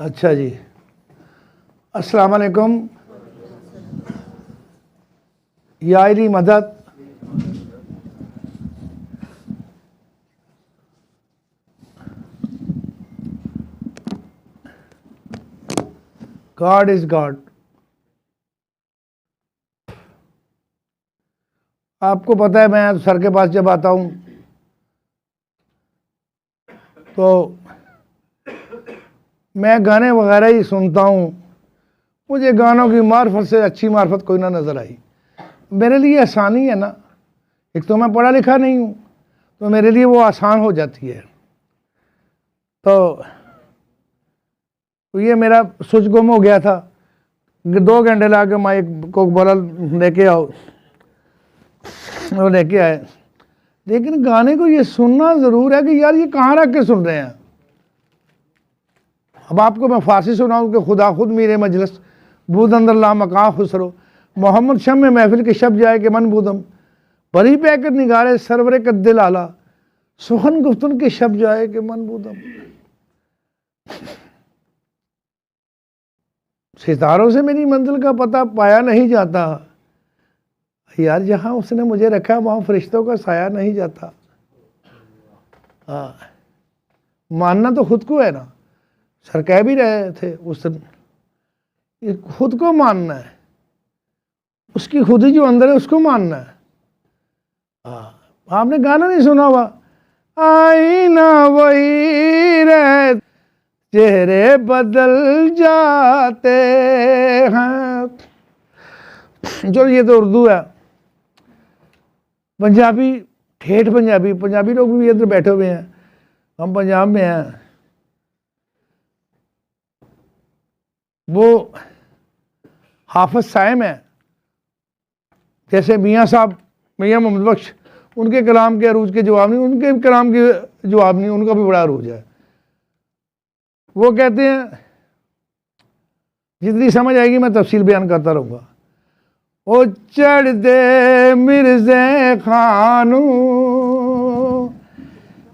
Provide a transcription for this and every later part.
अच्छा जी, अस्सलाम वालेकुम। यारी मदद, गॉड इज गॉड। आपको पता है मैं सर के पास जब आता हूँ तो मैं गाने वगैरह ही सुनता हूँ। मुझे गानों की मार्फत से अच्छी मार्फत कोई ना नज़र आई। मेरे लिए आसानी है ना, एक तो मैं पढ़ा लिखा नहीं हूँ तो मेरे लिए वो आसान हो जाती है। तो ये मेरा स्विच गुम हो गया था, 2 घंटे ला के माइक को बोला लेके आओ, वो लेके आए। लेकिन गाने को ये सुनना ज़रूर है कि यार ये कहाँ रख के सुन रहे हैं। अब आपको मैं फारसी सुनाऊँ कि खुदा खुद मेरे मजलिस बूद अंदर ला मकां खुसरो, मोहम्मद शम में महफिल के शब जाए के मन बूदम, बरी पैकर निगारे सरवरे कद्दिल आला, सुखन गुफ्तन के शब जाए के मन बूदम। सितारों से मेरी मंजिल का पता पाया नहीं जाता यार, जहाँ उसने मुझे रखा वहाँ फरिश्तों का साया नहीं जाता। हाँ, मानना तो खुद को है ना, सर कह भी रहे थे उस दिन, ये खुद को मानना है, उसकी खुद ही जो अंदर है उसको मानना है। हाँ, आपने गाना नहीं सुना हुआ, आईना वही रहे चेहरे बदल जाते हैं। जो ये तो उर्दू है। पंजाबी, ठेठ पंजाबी, पंजाबी लोग भी इधर बैठे हुए हैं, हम पंजाब में हैं। वो हाफिज साइम है, जैसे मियाँ साहब, मियाँ मोहम्मद बख्श, उनके कलाम के अरूज के जवाब नहीं, उनके कलाम के जवाब नहीं, उनका भी बड़ा अरूज है। वो कहते हैं, जितनी समझ आएगी मैं तफसील बयान करता रहूँगा। ओ चढ़ दे मिर्ज़े खानू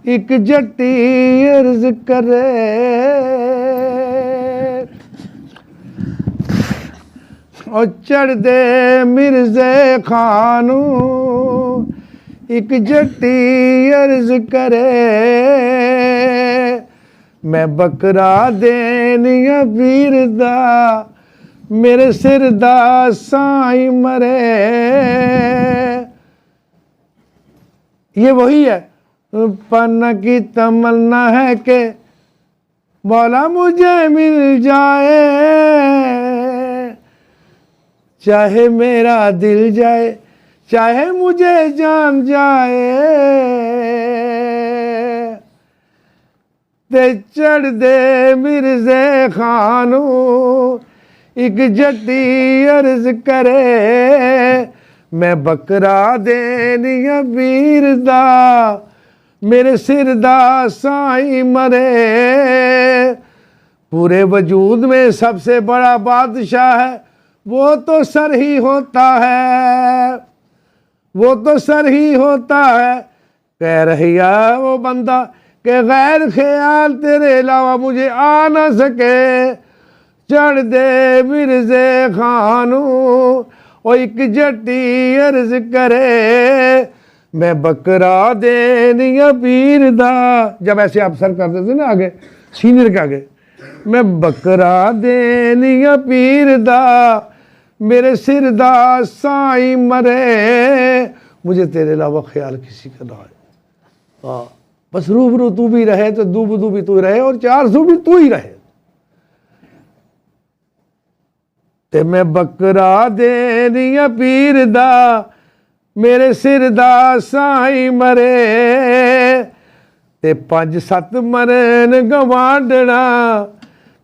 एक जट्टी अर्ज करे, ओ चढ़ दे मिर्ज़े खानू एक जट्टी अर्ज करे, मैं बकरा देनिया पीर दा मेरे सिर दा साई मरे। ये वही है, पन्ना की तमन्ना है कि मौला मुझे मिल जाए, चाहे मेरा दिल जाए चाहे मुझे जान जाए, ते चढ़ दे मिर्ज़े खानू एक जट्टी अर्ज करे, मैं बकरा देनिया पीर दा मेरे सिर दा साई मरे। पूरे वजूद में सबसे बड़ा बादशाह है वो तो सर ही होता है, वो तो सर ही होता है। कह रहिया वो बंदा के गैर ख्याल तेरे अलावा मुझे आ ना सके, चढ़ दे मिर्ज़े खानू ओ एक जट्टी अर्ज करे, मैं बकरा देनिया पीर दा। जब ऐसे आप सर कर देते ना आगे, सीनियर के आगे, मैं बकरा देनिया पीर दा मेरे सिर दा साई मरे, मुझे तेरे अलावा ख्याल किसी का ना है। हाँ, बस रूबरू तू भी रहे तो दूबदू भी तू रहे और 400 भी तू ही रहे। ते मैं बकरा देनिया पीर दा मेरे सिर दा साई मरे, ते 5-7 मरन गवांडना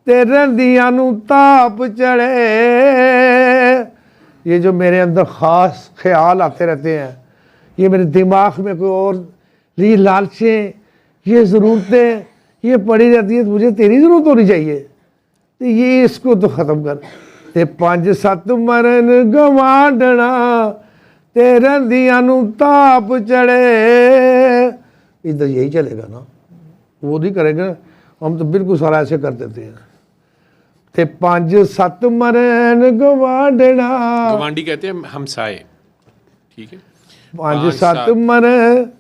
ते रंदियां नू ताप चढ़े। ये जो मेरे अंदर ख़ास ख्याल आते रहते हैं, ये मेरे दिमाग में कोई और ये लालचें, ये ज़रूरतें ये पड़ी रहती है, मुझे तेरी ज़रूरत होनी चाहिए, तो ये इसको तो ख़त्म कर। ते 5-7 मरन गवांडना ते रंदियां नू ताप चढ़े। इधर यही चलेगा ना, वो नहीं करेगा, हम तो बिल्कुल सारा ऐसे कर देते हैं। ते 5-7 मरन गवांडना। गवांडी कहते हैं हमसाए, ठीक है। 5-7 मरन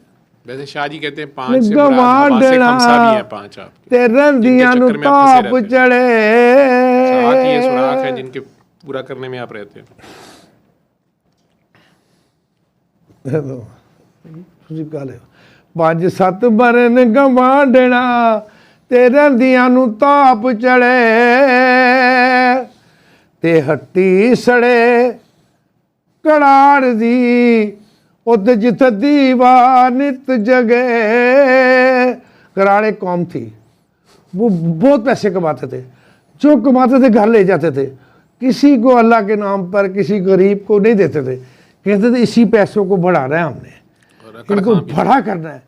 वैसे शाह जी कहते हैं 5 से मुराद हवा से खमसा भी है 5 आपके, ते रंदियां नु ताप चढ़े। साथ ये सुराख है जिनके पूरा करने में आप रहते हैं। ਤੁਸੀਂ ਕਹ ਲਿਓ 5-7 ਮਰਨ ਗਵਾਂਡਣਾ ਤੇ ਰੰदियां ਨੂੰ ਤਾਪ ਚੜੇ ਤੇ ਹੱਟੀ ਸੜੇ ਕੜਾੜ ਦੀ उत जित दीवा नित जगे। कराड़ एक कौम थी, वो बहुत पैसे कमाते थे, जो कमाते थे घर ले जाते थे, किसी को अल्लाह के नाम पर किसी गरीब को नहीं देते थे। कहते थे इसी पैसों को बढ़ाना है हमने, इनको बड़ा करना है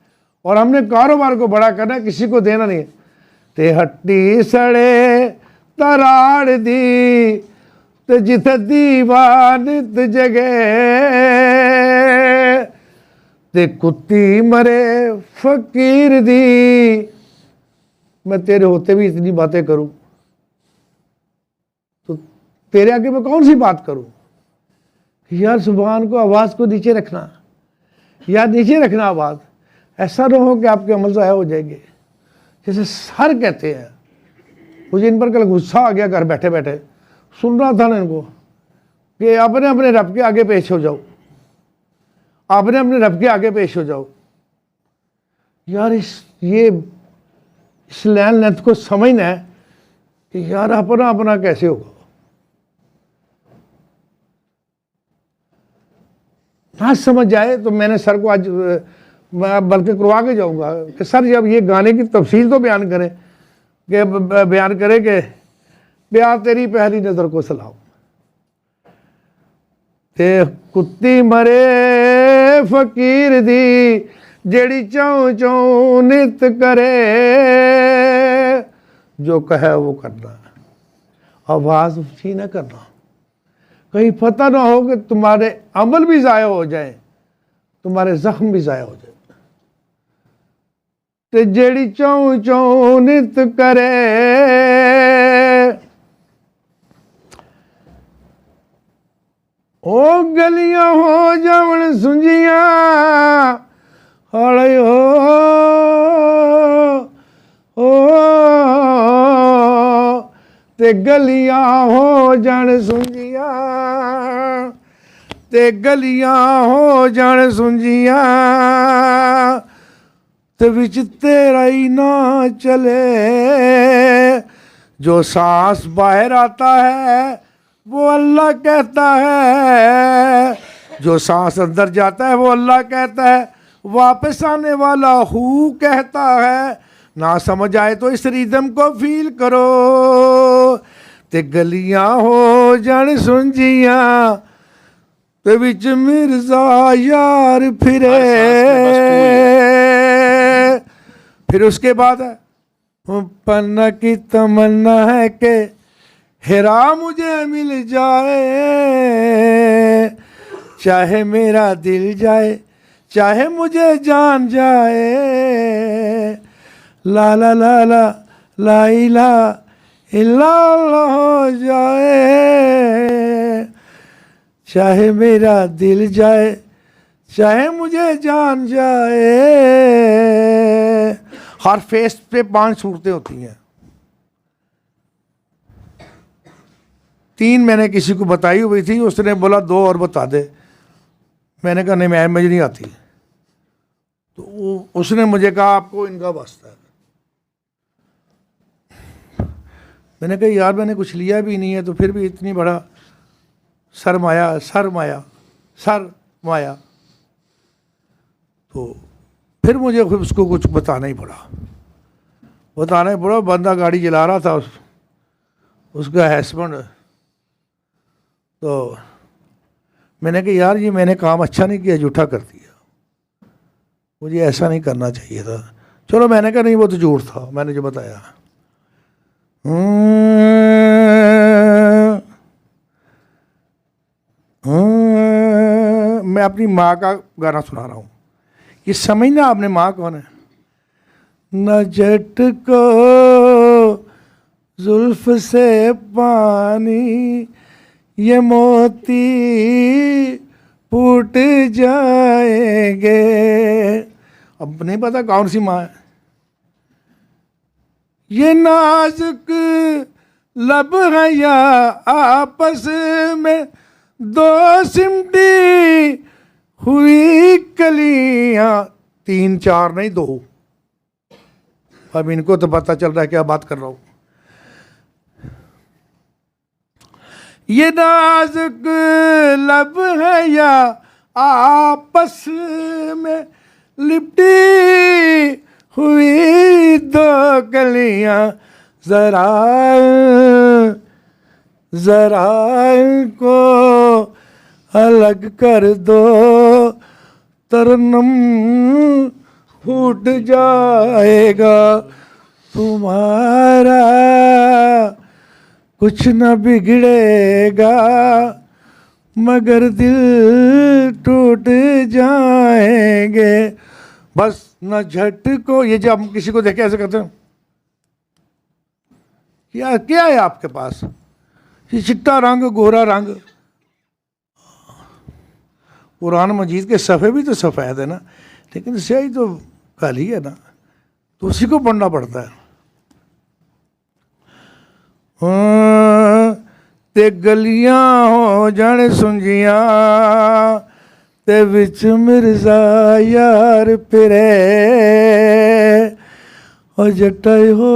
और हमने कारोबार को बड़ा करना है, किसी को देना नहीं है। ते हट्टी सड़े तराड़ दी ते जिथे दीवा नित जगे ते कुत्ती मरे फकीर दी। मैं तेरे होते भी इतनी बातें करूं तो तेरे आगे मैं कौन सी बात करूं। यार सुभान को, आवाज़ को नीचे रखना, यार नीचे रखना आवाज़, ऐसा ना हो कि आपके अमल ज़ाया हो जाएंगे। जैसे सर कहते हैं, मुझे इन पर कल गुस्सा आ गया घर बैठे बैठे, सुन रहा था ना इनको कि अपने अपने रब के आगे पेश हो जाओ, आपने अपने रब के आगे पेश हो जाओ। यार इस लैन लेंथ को समझना है कि यार अपना अपना कैसे होगा। ना समझ जाए तो मैंने सर को आज मैं बल्कि करवा के जाऊंगा कि सर जब ये गाने की तफसील तो बयान करें, कि बयान करें कि प्यार तेरी पहली नज़र को सलाम। ते कुत्ती मरे फकीर दी जेड़ी चौं चौं नित करे। जो कहे वो करना, आवाज़ ऊंची ना करना, कहीं पता ना हो कि तुम्हारे अमल भी ज़ाया हो जाए, तुम्हारे ज़ख्म भी ज़ाया हो जाए। ते जेड़ी चौं चौं नित करे ओ गलियां हो जावन सुंजियां हौले हो ते गलियां हो जान सुंजियां ते गलियां हो जान सुंजियां ते विच तेरा ही ना चले। जो सांस बाहर आता है वो अल्लाह कहता है, जो सांस अंदर जाता है वो अल्लाह कहता है, वापस आने वाला हु कहता है। ना समझ आए तो इस रिदम को फील करो ते गलियां हो जान सुंजियां ते विच मिर्जा यार फिरे। फिर उसके बाद पन्ना की तमन्ना है कि हिरा मुझे मिल जाए, चाहे मेरा दिल जाए चाहे मुझे जान जाए। ला ला ला ला ला इला इला हो जाए, चाहे मेरा दिल जाए चाहे मुझे जान जाए। हर फेस पे 5 सूरतें होती हैं। 3 मैंने किसी को बताई हुई थी, उसने बोला 2 और बता दे। मैंने कहा नहीं मुझे नहीं आती। तो उसने मुझे कहा आपको इनका वास्ता है। मैंने कहा यार मैंने कुछ लिया भी नहीं है तो फिर भी इतनी बड़ा सरमाया सरमाया सरमाया। तो फिर मुझे उसको कुछ बताना ही पड़ा। बंदा गाड़ी चला रहा था, उसका हस्बैंड। तो मैंने कहा यार ये मैंने काम अच्छा नहीं किया, झूठा कर दिया, मुझे ऐसा नहीं करना चाहिए था। चलो मैंने कहा नहीं वो तो झूठ था मैंने जो बताया। मैं अपनी माँ का गाना सुना रहा हूँ, ये समझना आपने माँ कौन है। न जट को जुल्फ से पानी ये मोती फूट जाएंगे। अब नहीं पता कौन सी माँ है। ये नाजुक लब है या आपस में दो सिमटी हुई कलियां, 3 4 नहीं 2। अब इनको तो पता चल रहा है क्या बात कर रहा हूं। ये नाजुक लब है या आपस में लिपटी हुई 2 कलियां, जरा जरा इनको अलग कर दो, तरन्नुम फूट जाएगा तुम्हारा, कुछ न बिगड़ेगा मगर दिल टूट जाएंगे। बस न झटको। ये जब हम किसी को देखे ऐसे करते हैं, क्या क्या है आपके पास? ये चिट्टा रंग गोरा रंग। कुरान मजीद के सफ़े भी तो सफ़ेद है ना, लेकिन स्याही तो काली है ना, तो उसी को पढ़ना पड़ता है। ते गलियां हो जाने सुंजियां, ते विच मिर्जा यार फिरे, ओ जट्टा हो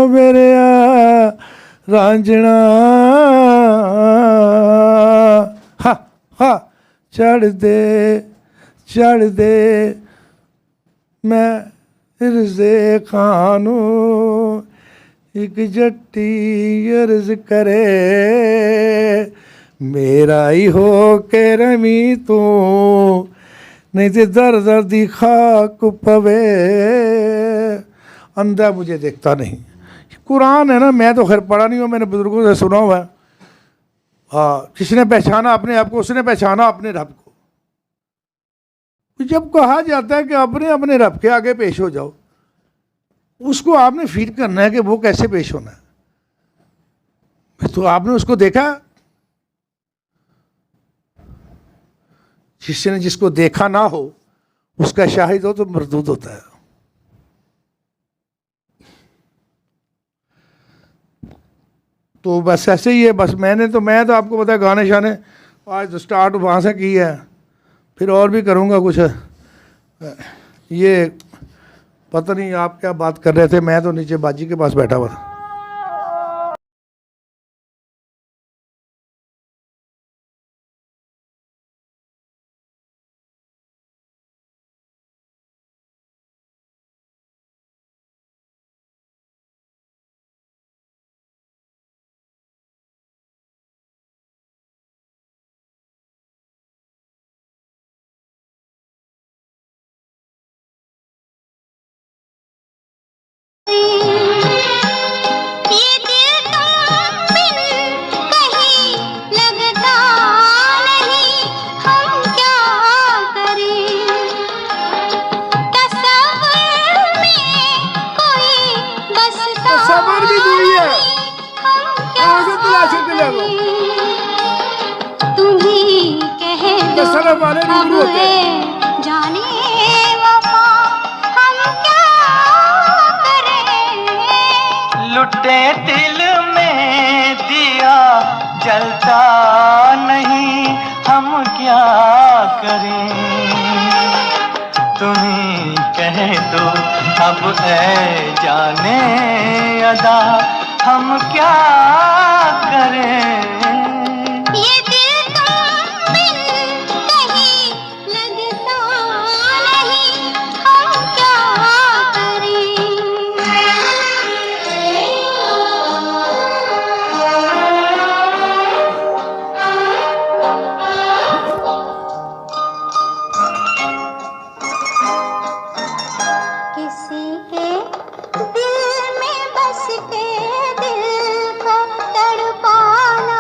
मेरे रांझना, हा हा चढ़ दे मैं इर्ज़े खानू, एक जट्टी अर्ज करे, मेरा ही हो के रमी तू, नहीं तो दर दर दी खाक पवे। अंधा मुझे देखता नहीं। कुरान है ना, मैं तो खैर पढ़ा नहीं हूँ, मैंने बुजुर्गों से सुना हुआ है। हाँ, किसने पहचाना अपने आप को, उसने पहचाना अपने रब को। जब कहा जाता है कि अपने अपने रब के आगे पेश हो जाओ, उसको आपने फील करना है कि वो कैसे पेश होना है। तो आपने उसको देखा? जिसने जिसको देखा ना हो उसका शाहिद हो तो मरदूद होता है। तो बस ऐसे ही है। बस मैं तो आपको पता है गाने शाने आज तो स्टार्ट वहाँ से की है, फिर और भी करूँगा कुछ। ये पता नहीं आप क्या बात कर रहे थे, मैं तो नीचे बाजी के पास बैठा हुआ था। लुटे दिल में दिया जलता नहीं, हम क्या करें? तुम्ही कहे तो अब है जाने अदा, हम क्या करें? दिल को तड़पाना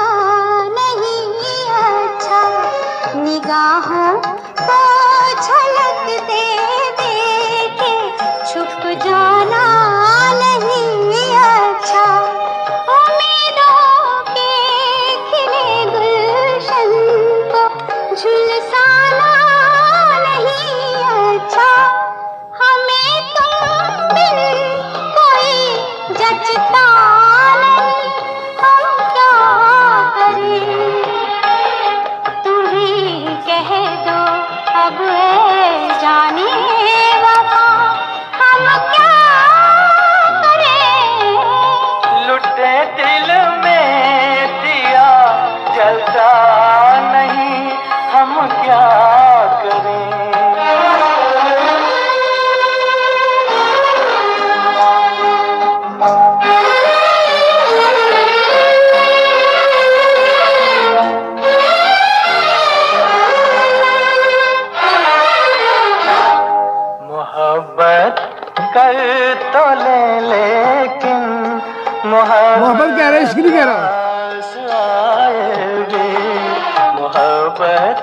मोहब्बत कर तो ले लेकिन मोहब्बत कह रहा है, इश्क नहीं कह रहा। आएगी मोहब्बत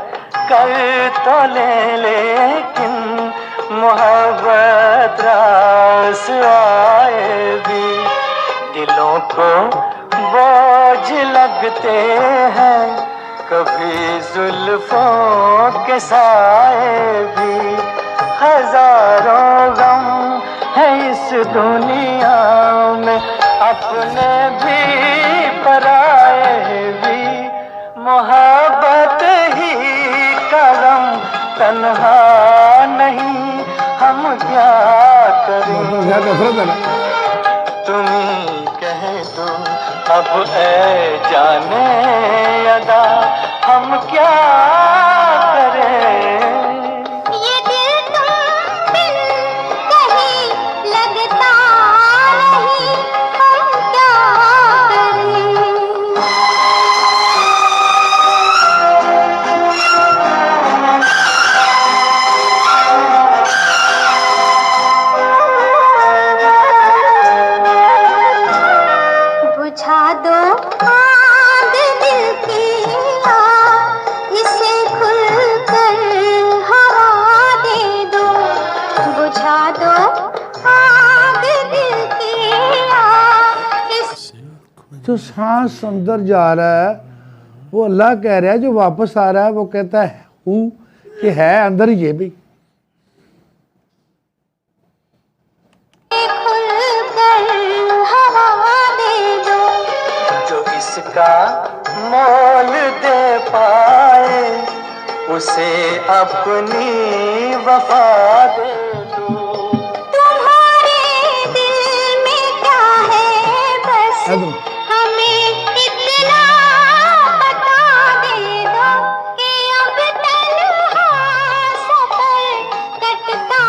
कर तो ले लेकिन मोहब्बत रास आएगी। दिलों को बोझ लगते हैं कभी जुल्फों के साए भी। हजारों गम है इस दुनिया में अपने भी पराए भी। मोहब्बत ही का गम तन्हा नहीं हम क्या करें। नफरत है ना। तुम ही कह दो अब ऐ जाने अदा हम क्या करें। ये दिल तुम बिन कहीं लगता नहीं हम क्या करें। बुझा दो आग दिल की आग, इसे खुलकर हवा दे दो। बुझा दो आग दिल की आग, जो सांस अंदर जा रहा है वो अल्लाह कह रहा है, जो वापस आ रहा है वो कहता है हूँ कि है अंदर ये भी। खुलकर हवा दे दो। जो इसका मोल दे पाए उसे अपनी वफा दे दो। तुम्हारे दिल में क्या है बस एकदम। हमें इतना बता दे दो कि अब तन्हा सफर कटता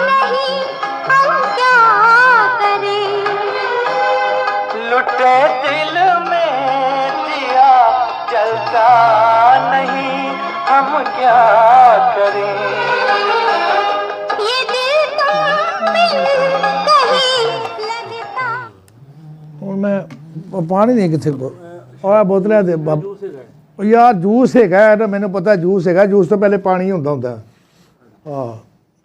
नहीं हम क्या करें। लुटे दिल में दिया जलता नहीं हम क्या करें। ये दिल तुम बिन कहीं लगता। और मैं वो पानी नहीं किथे को और बोतलें दे बाब ਉਹ ਯਾਰ ਜੂਸ ਹੈਗਾ ਨਾ, ਮੈਨੂੰ ਪਤਾ ਜੂਸ ਹੈਗਾ। ਜੂਸ ਤੋਂ ਪਹਿਲੇ ਪਾਣੀ ਹੁੰਦਾ ਆਹ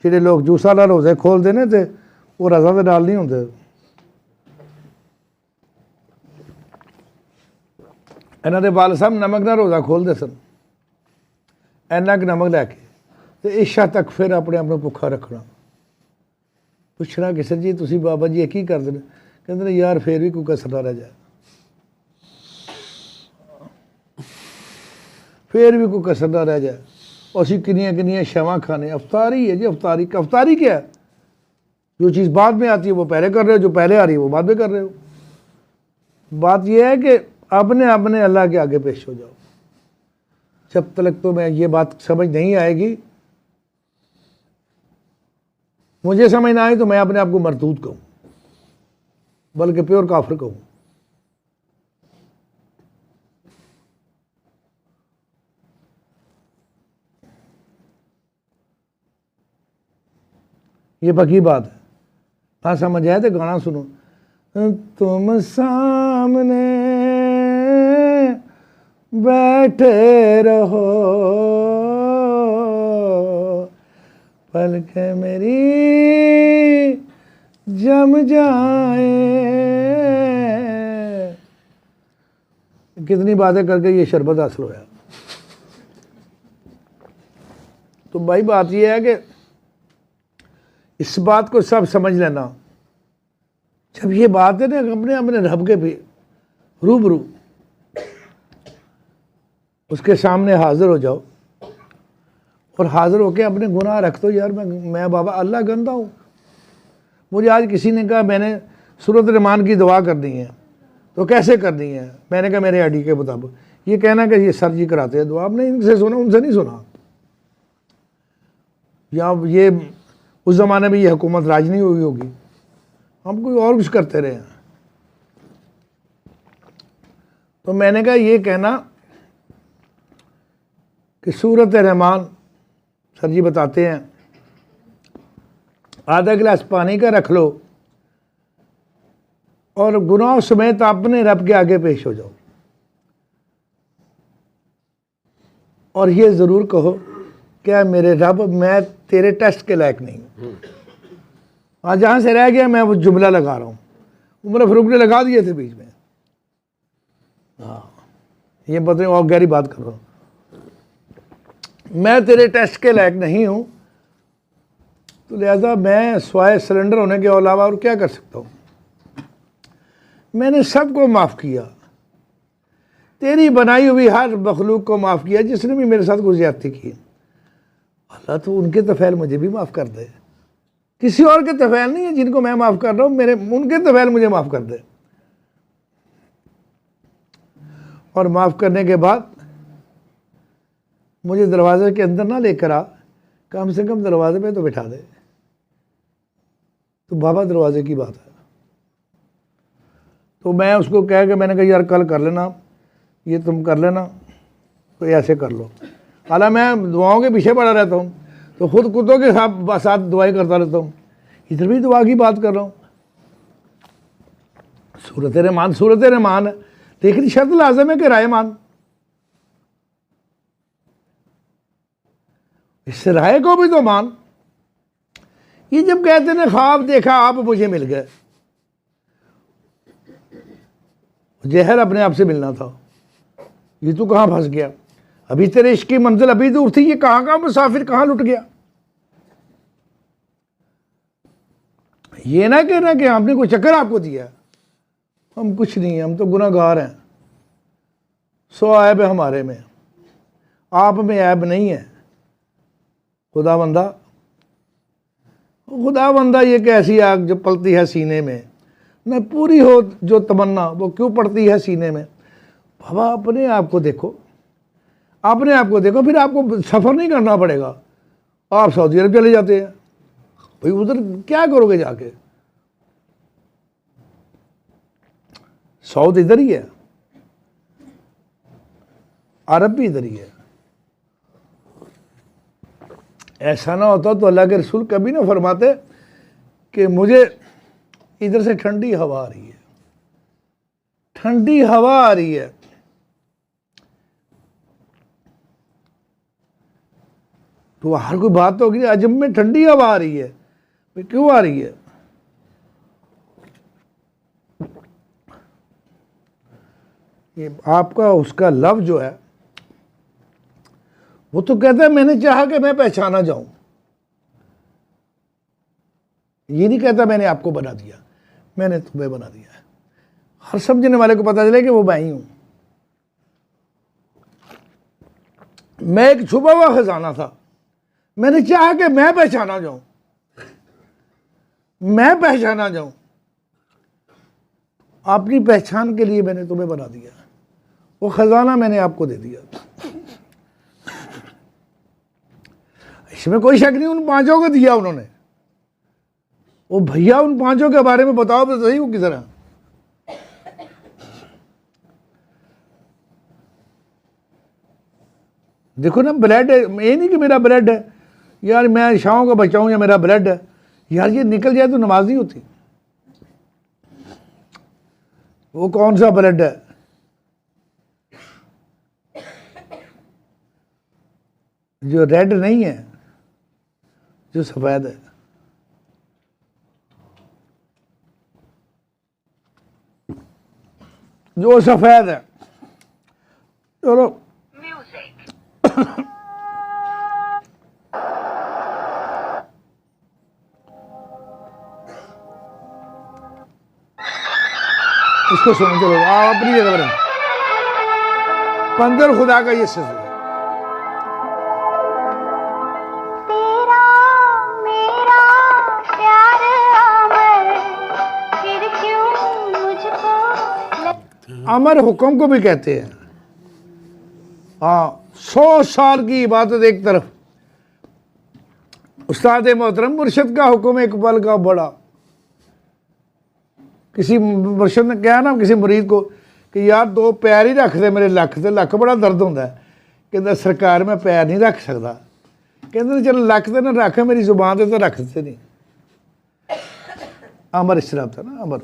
ਜਿਹੜੇ ਲੋਕ ਜੂਸ ਵਾਲਾ ਰੋਜ਼ੇ ਖੋਲਦੇ ਨੇ ਤੇ ਉਹ ਰਜ਼ਾ ਦੇ ਨਾਲ ਨਹੀਂ ਹੁੰਦੇ। ਇਹਨਾਂ ਦੇ ਵਾਲ ਸਾਹਿਬ ਨਮਕ ਨਾਲ ਰੋਜ਼ਾ ਖੋਲਦੇ ਸਨ, ਇੰਨਾ ਕੁ ਨਮਕ ਲੈ ਕੇ ਤੇ ਇਸ਼ਾ ਤੱਕ ਫਿਰ ਆਪਣੇ ਆਪ ਨੂੰ ਭੁੱਖਾ ਰੱਖਣਾ। ਪੁੱਛਣਾ ਕਿ ਸਰ ਜੀ ਤੁਸੀਂ ਬਾਬਾ ਜੀ ਇਹ ਕੀ ਕਰਦੇ ਨੇ? ਕਹਿੰਦੇ ਨੇ ਯਾਰ ਫੇਰ ਵੀ ਕੋਈ ਕਸਰ ਨਾ ਰਹਿ ਜਾਏ, फिर भी कोई कसर ना रह जाए। असी किनिया किनिया शवा खाने। अफ्तारी है जी, अफ्तारी का अफ्तारी क्या है? जो चीज़ बाद में आती है वो पहले कर रहे हो, जो पहले आ रही है वो बाद में कर रहे हो। बात यह है कि अपने अपने अल्लाह के आगे पेश हो जाओ। जब तक तो मैं ये बात समझ नहीं आएगी, मुझे समझ ना आए तो मैं अपने आप को मरदूद कहूँ, बल्कि प्योर काफिर कहूँ। ये पक्की बात है। हाँ समझ आए तो गाना सुनो। तुम सामने बैठे रहो, पलकें मेरी जम जाए। कितनी बातें करके ये शरबत हासिल होया। तो भाई बात ये है कि इस बात को सब समझ लेना। जब ये बात है ना अपने अपने रब के भी रूबरू उसके सामने हाजिर हो जाओ और हाजिर होके अपने गुनाह रख दो। यार मैं बाबा अल्लाह गंदा हूँ। मुझे आज किसी ने कहा मैंने सूरत रहमान की दुआ करनी है, तो कैसे करनी है? मैंने कहा मेरे आईडी के मुताबिक। ये कहना कि ये सर जी कराते हैं दुआ, आपने इनसे सुना, उनसे नहीं सुना। या ये उस ज़माने में ये हुकूमत राज नहीं हुई होगी, हम कोई और कुछ करते रहे हैं। तो मैंने कहा ये कहना कि सूरत रहमान सर जी बताते हैं आधा गिलास पानी का रख लो और गुनाह समेत अपने रब के आगे पेश हो जाओ और ये ज़रूर कहो क्या मेरे रब मैं तेरे टेस्ट के लायक नहीं हूँ। आज जहाँ से रह गया मैं वो जुमला लगा रहा हूँ, उमर फारूक ने लगा दिए थे बीच में। हाँ ये पता नहीं और गहरी बात कर रहा हूँ, मैं तेरे टेस्ट के लायक नहीं हूँ, तो लिहाजा मैं स्वाय सिलेंडर होने के अलावा और क्या कर सकता हूँ। मैंने सबको माफ़ किया, तेरी बनाई हुई हर मखलूक को माफ़ किया जिसने भी मेरे साथ कोई ज़्यादती की। अल्लाह तो उनके तफ़ैल मुझे भी माफ़ कर दे, किसी और के तफ़ैल नहीं है जिनको मैं माफ़ कर रहा हूँ, मेरे उनके तफ़ैल मुझे माफ़ कर दे। और माफ़ करने के बाद मुझे दरवाजे के अंदर ना लेकर आ, कम से कम दरवाजे पे तो बिठा दे। तो बाबा दरवाजे की बात है। तो मैं उसको कह के मैंने कहा यार कल कर लेना, ये तुम कर लेना, तो ऐसे कर लो। हालांकि मैं दुआओं के पीछे पड़ा रहता हूँ, तो खुद कुत्तों के साथ दुआएं करता रहता हूँ, इधर भी दुआ की बात कर रहा हूँ। सूरत रहमान है, लेकिन शर्त लाजम है कि राय मान। इस राय को भी तो मान। ये जब कहते हैं ख्वाब देखा आप मुझे मिल गए, जहर अपने आप से मिलना था, ये तो कहाँ फंस गया। अभी तेरे इश्क की मंजिल अभी दूर थी, ये कहाँ मुसाफिर कहाँ लुट गया। ये ना कहना कि हमने कोई चक्कर आपको दिया, हम कुछ नहीं है, हम तो गुनाहगार हैं। सो ऐब है हमारे में, आप में ऐब नहीं है। खुदा बंदा ये कैसी आग जो पलती है सीने में, न पूरी हो जो तमन्ना वो क्यों पड़ती है सीने में। बाबा अपने आप को देखो, फिर आपको सफ़र नहीं करना पड़ेगा। आप सऊदी अरब चले जाते हैं, भाई उधर क्या करोगे जाके, साउथ इधर ही है, अरब भी इधर ही है। ऐसा ना होता तो अल्लाह के रसूल कभी ना फरमाते कि मुझे इधर से ठंडी हवा आ रही है, तो हर कोई बात तो होगी अजब में ठंडी हवा आ रही है, क्यों आ रही है। ये आपका उसका लव जो है वो तो कहता है मैंने चाहा कि मैं पहचाना जाऊं, ये नहीं कहता मैंने आपको बना दिया, मैंने तुम्हें बना दिया है। हर समझने वाले को पता चले कि वो मैं ही हूं। मैं एक छुपा हुआ खजाना था, मैंने चाहा कि मैं पहचाना जाऊं, अपनी पहचान के लिए मैंने तुम्हें बना दिया, वो खजाना मैंने आपको दे दिया। इसमें कोई शक नहीं, उन पांचों को दिया उन्होंने। वो भैया उन पांचों के बारे में बताओ तो सही, वो किस तरह। देखो ना ब्लड है, ये नहीं कि मेरा ब्लड है यार मैं शाहों का बच्चा हूं या मेरा ब्लड है यार, ये निकल जाए तो नमाज नहीं होती। वो कौन सा ब्लड है, जो रेड नहीं है, जो सफेद है। जो सफेद है, चलो इसको सुनो, चलो आप अपनी जगह पर। बंदर खुदा का ये सिलसिला तेरा मेरा प्यार अमर, फिर क्यों मुझको अमर हुक्म को भी कहते हैं। हाँ 100 साल की इबादत एक तरफ, उस्ताद मोहतरम मुर्शिद का हुक्म एक पल का बड़ा। किसी मुर्शिद ने कहा ना किसी मुरीद को कि यार 2 पैर ही रख दे मेरे लक से, लक बड़ा दर्द होता है। कहता सरकार मैं पैर नहीं रख सकता। कहते चल लक तो ना रख, मेरी जुबान से तो रख दे नहीं। अमर इस तरह था ना, अमर,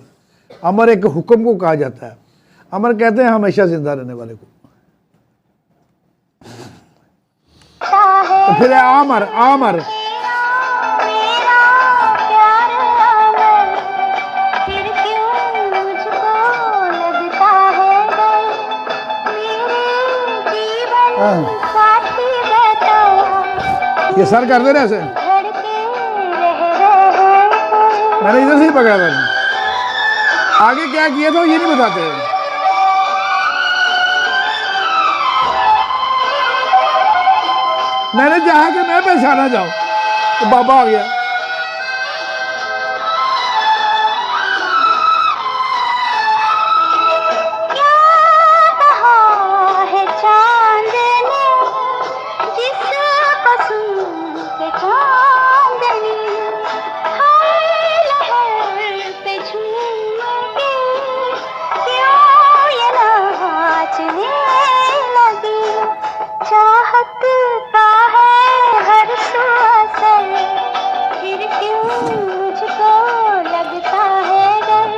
अमर एक हुक्म को कहा जाता है। अमर कहते हैं हमेशा जिंदा रहने वाले को। तो फिर है आमर, आमर मेरा प्यार अमर, फिर क्यों मुझको लगता है डर, मेरे जीवन साथी बताया, ये सर कर दे रहे ऐसे, धड़के रह रहे मैंने इधर से ही पकड़ा था। आगे क्या किया था ये नहीं बताते। मैंने चाहा कि मैं पहचाना जाऊं तो बाबा आ गया। क्या कहा है चांद ने, जिसको सुन के चांदनी हर लहर पे झूम के क्यों ये नाचने लगी, चाहत का है हर सू असर, फिर क्यों मुझको लगता है डर,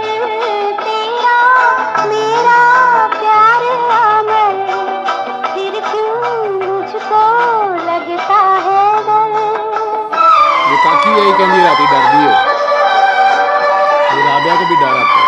तेरा मेरा प्यार अमर, फिर क्यों मुझको लगता है डर। ये काकी यही कहती रहती, डरती है, ये राबिया को भी डर आता है।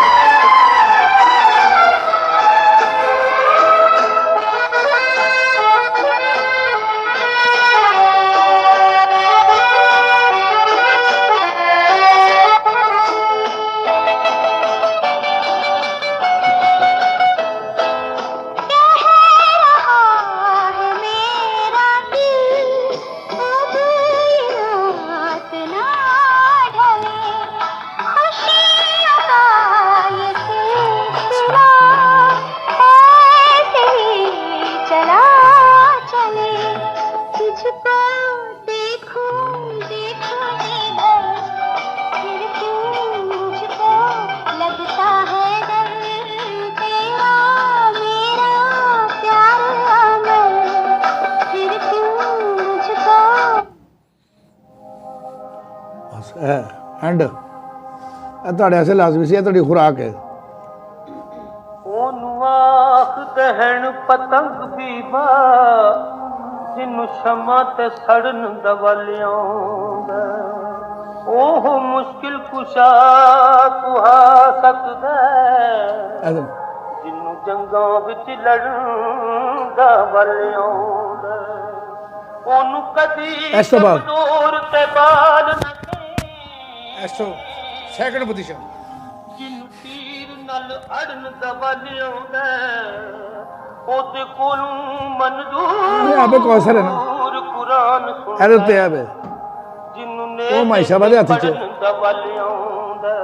एंड ਤੁਹਾਡੇ ਐਸੇ ਲਾਜ਼ਮੀ ਸੀ, ਇਹ ਤੁਹਾਡੀ ਖੁਰਾਕ ਹੈ। ਉਹਨੂੰ ਆਖਦੇ ਹਨ ਪਤੰਗ ਬੀਬਾ, ਜਿਹਨੂੰ ਸ਼ਮਾ ਤੇ ਸੜਨ ਦਵਾਲਿਆਉਂਦਾ, ਉਹ ਮੁਸ਼ਕਿਲ ਕੁਸ਼ਾ ਕੁਹਾ ਸਕਦਾ, ऐसे ਜਿਹਨੂੰ ਜੰਗਾਂ ਵਿੱਚ ਲੜਨ ਦਾ ਵਲਿਆਉਂਦਾ, ਉਹਨੂੰ ਕਦੀ ਇਸ ਤੋਂ ਬਾਅਦ ਕਮਜ਼ੋਰ ਤੇ ਬਾਲ ਨਾ ਐਸੋ ਸੈਕੰਡ ਪੋਜੀਸ਼ਨ, ਜਿਹਨੂੰ ਤੀਰ ਨਾਲ ਅੜਨ ਦਾ ਬਲ ਆਉਂਦਾ, ਉਹਦੇ ਕੋਲੋਂ ਮਨਜ਼ੂਰ ਇਹ ਆਪੇ ਕੌਸਰ ਹੈ ਨਾ, ਕੁਰਾਨ ਇਹਦੇ ਉੱਤੇ ਆ ਵੇ ਜਿਹਨੂੰ ਉਹ ਮਾਈ ਸਾਹਿਬ ਦੇ ਹੱਥ 'ਚ ਦਾ ਬਲ ਆਉਂਦਾ,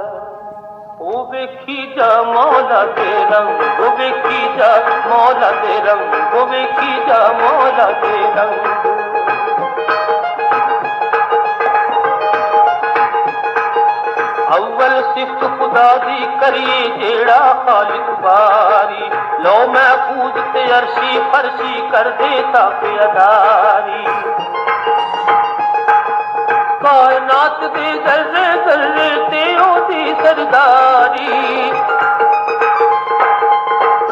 ਉਹ ਵੇਖੀ ਜਾ ਮੌਲਾ ਦੇ ਰੰਗ, ਉਹ ਵੇਖੀ ਜਾ ਮੌਲਾ ਦੇ ਰੰਗ, ਉਹ ਵੇਖੀ ਜਾ ਮੌਲਾ ਦੇ ਰੰਗ। अव्वल सिफ्त खुदा दी करिए जेड़ा खालिक बारी, लो महफूज ते अरशी फरशी कर देता बेअदारी, कायनात दे जर्रे जर्रे ते ओदी सरदारी,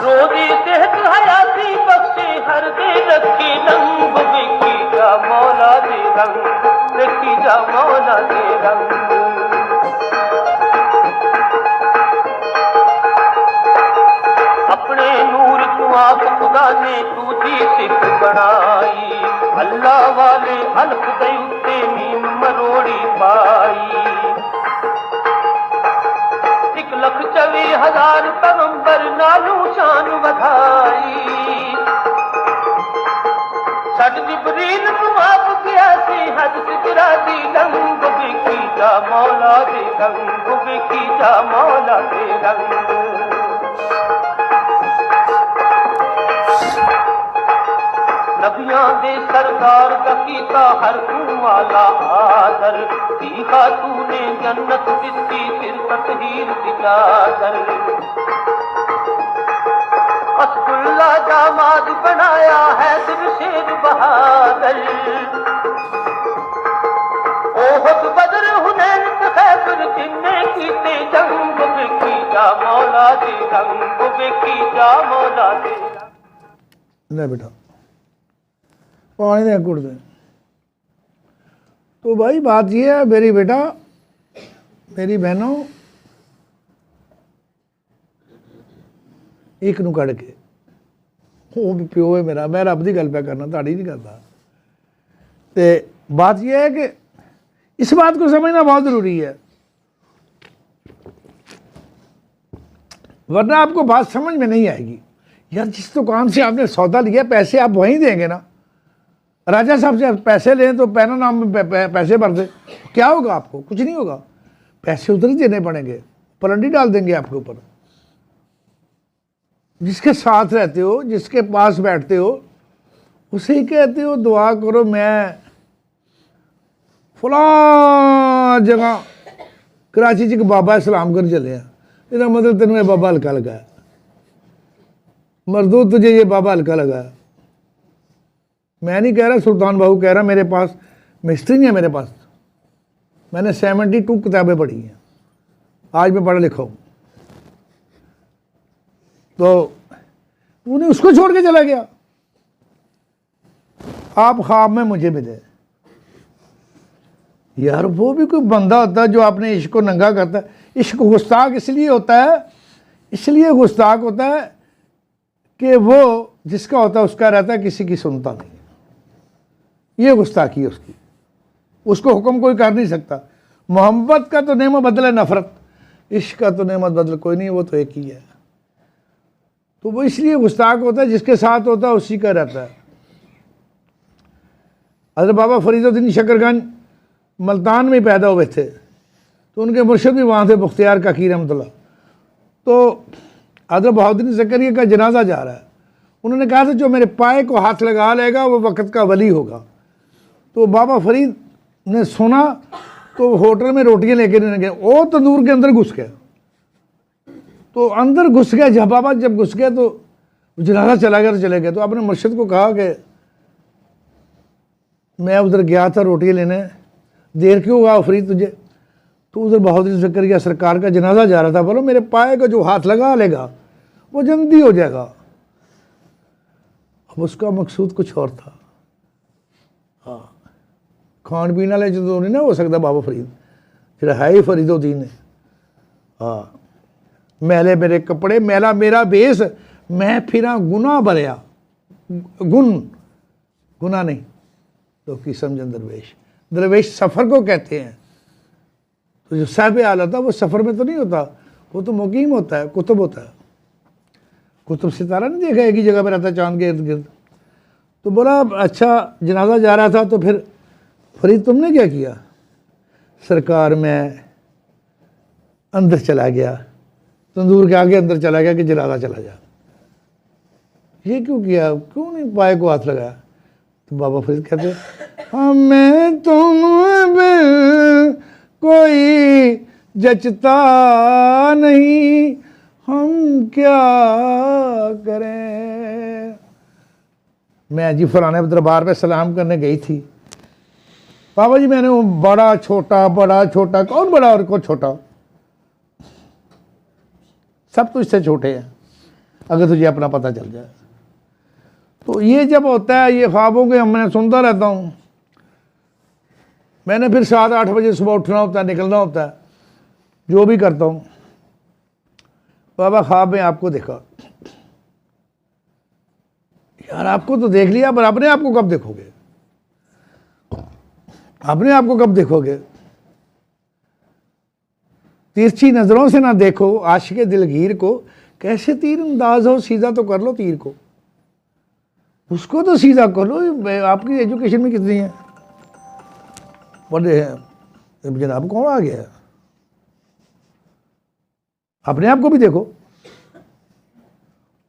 रोजी सेहत हयाती बख्शे हर दे रखी रंग, देखी जा मौला दे रंग, देखी जा मौला दे रंग। अपने नूर को आप खुदा ने दूजी सिख बनाई, अल्लाह वाले अलफ दे उत्ते मीम मरोड़ी पाई, 1,24,000 पैगंबर नालू शान वधाई, सट जिबरील को आप गया सी हद सिकरा दी रंग, बेखी जा मौला दे रंग, बेखी जा मौला दे रंग। नबियां दे सरदार दा कीता हर तू वाला आदर, सीखा तूने जन्नत दिती सिर तहीर दी चादर, असदुल्ला दामाद बनाया है दिल शेर बहादुर, ओहद बदर हुनैन खैबर और जिन्ने कीते जंग वेखी जा मौला दे रंग वेखी जा मौला दे रंग। ले बेटा पानी दे गुड़ दे। तो भाई बात ये है मेरी बेटा मेरी बहनों, एक नू कड़ के वो भी प्यो है मेरा, मैं रब की गल पे करना ताड़ी नहीं करता। तो बात यह है कि इस बात को समझना बहुत ज़रूरी है, वरना आपको बात समझ में नहीं आएगी। यार जिस दुकान से आपने सौदा लिया पैसे आप वहीं देंगे ना, राजा साहब से पैसे लें तो पैना नाम में पैसे भर दे, क्या होगा आपको? कुछ नहीं होगा, पैसे उधर ही देने पड़ेंगे, पलंडी डाल देंगे आपके ऊपर। जिसके साथ रहते हो, जिसके पास बैठते हो, उसे ही कहते हो दुआ करो मैं फला जगह कराची च बाबा सलाम कर चले हैं, इसका मतलब तेन ये बाबा हल्का लगा है, मरदूद तुझे ये बाबा हल्का लगा है। मैं नहीं कह रहा, सुल्तान बाहू कह रहा, मेरे पास मिस्ट्री नहीं है, मेरे पास मैंने 72 किताबें पढ़ी हैं, आज मैं पढ़ा लिखा हूँ। तो उन्हें उसको छोड़ के चला गया। आप ख्वाब में मुझे मिले। यार वो भी कोई बंदा होता है जो अपने इश्क को नंगा करता है। इश्क गुस्ताख इसलिए होता है, इसलिए गुस्ताख होता है कि वो जिसका होता है उसका रहता है, किसी की सुनता नहीं। ये गुस्ताखी है उसकी, उसको हुक्म कोई कर नहीं सकता। मोहब्बत का तो नेमत बदले नफरत, इश्क का तो नेमत बदल कोई नहीं, वो तो एक ही है। तो वो इसलिए गुस्ताख होता है, जिसके साथ होता है उसी का रहता है। हज़रत बाबा फरीदुद्दीन शकरगंज मुल्तान में पैदा हुए थे, तो उनके मुर्शिद भी वहाँ थे, मुख्तियार काकी रहमतुल्लाह। तो हज़रत बहाउद्दीन ज़करिया का जनाजा जा रहा है, उन्होंने कहा था जो मेरे पाए को हाथ लगा लेगा वो वक़्त का वली होगा। तो बाबा फरीद ने सुना तो होटल में रोटियां लेके नहीं गए, वो तंदूर के अंदर घुस गया। तो अंदर घुस गया, जब बाबा जब घुस गया तो जनाजा चला गया तो चले गए। तो अपने मुर्शिद को कहा कि मैं उधर गया था रोटियां लेने, देर क्यों हुआ फरीद तुझे? तो उधर बहाउद्दीन ज़करिया सरकार का जनाजा जा रहा था, बोलो मेरे पाए को जो हाथ लगा लेगा वो जल्दी हो जाएगा। अब उसका मकसूद कुछ और था। हाँ, खान पीने वाले जो नहीं ना हो सकता बाबा फरीद, फिर है ही फरीदुद्दीन है। हाँ, मैले मेरे कपड़े मैला मेरा बेस, मैं फिरा गुना भरिया, गुना नहीं तो की समझन दरवेश। दरवेश सफ़र को कहते हैं। तो जो साहिब आल होता है वो सफ़र में तो नहीं होता, वो तो मुकीम होता है, कुतुब होता है। कुतुब सितारा नहीं देखा एक ही जगह पर रहता है चांद के इर्द गिर्द। तो बोला अच्छा जनाजा जा रहा था तो फिर फरीद तुमने क्या किया? सरकार मैं अंदर चला गया, तंदूर के आगे अंदर चला गया कि जनाजा चला जा। ये क्यों किया, क्यों नहीं पाए को हाथ लगाया? तो बाबा फरीद कहते हमें तुम कोई जचता नहीं, हम क्या करें। मैं जी फलाने दरबार पे सलाम करने गई थी, बाबा जी मैंने वो बड़ा छोटा, कौन बड़ा और कौन छोटा? सब तो इससे छोटे हैं अगर तुझे अपना पता चल जाए। तो ये जब होता है, ये ख्वाबों के मैं सुनता रहता हूँ। मैंने फिर 7-8 बजे सुबह उठना होता है, निकलना होता है, जो भी करता हूँ। बाबा ख्वाब में आपको देखा। यार आपको तो देख लिया, पर अपने आप को कब देखोगे? अपने आप को कब देखोगे? तिरछी नज़रों से ना देखो आशिक़े दिलगीर को, कैसे तीर अंदाज हो, सीधा तो कर लो तीर को, उसको तो सीधा कर लो। आपकी एजुकेशन में कितनी है? पढ़े हैं जनाब, कौन आ गया? अपने आप को भी देखो।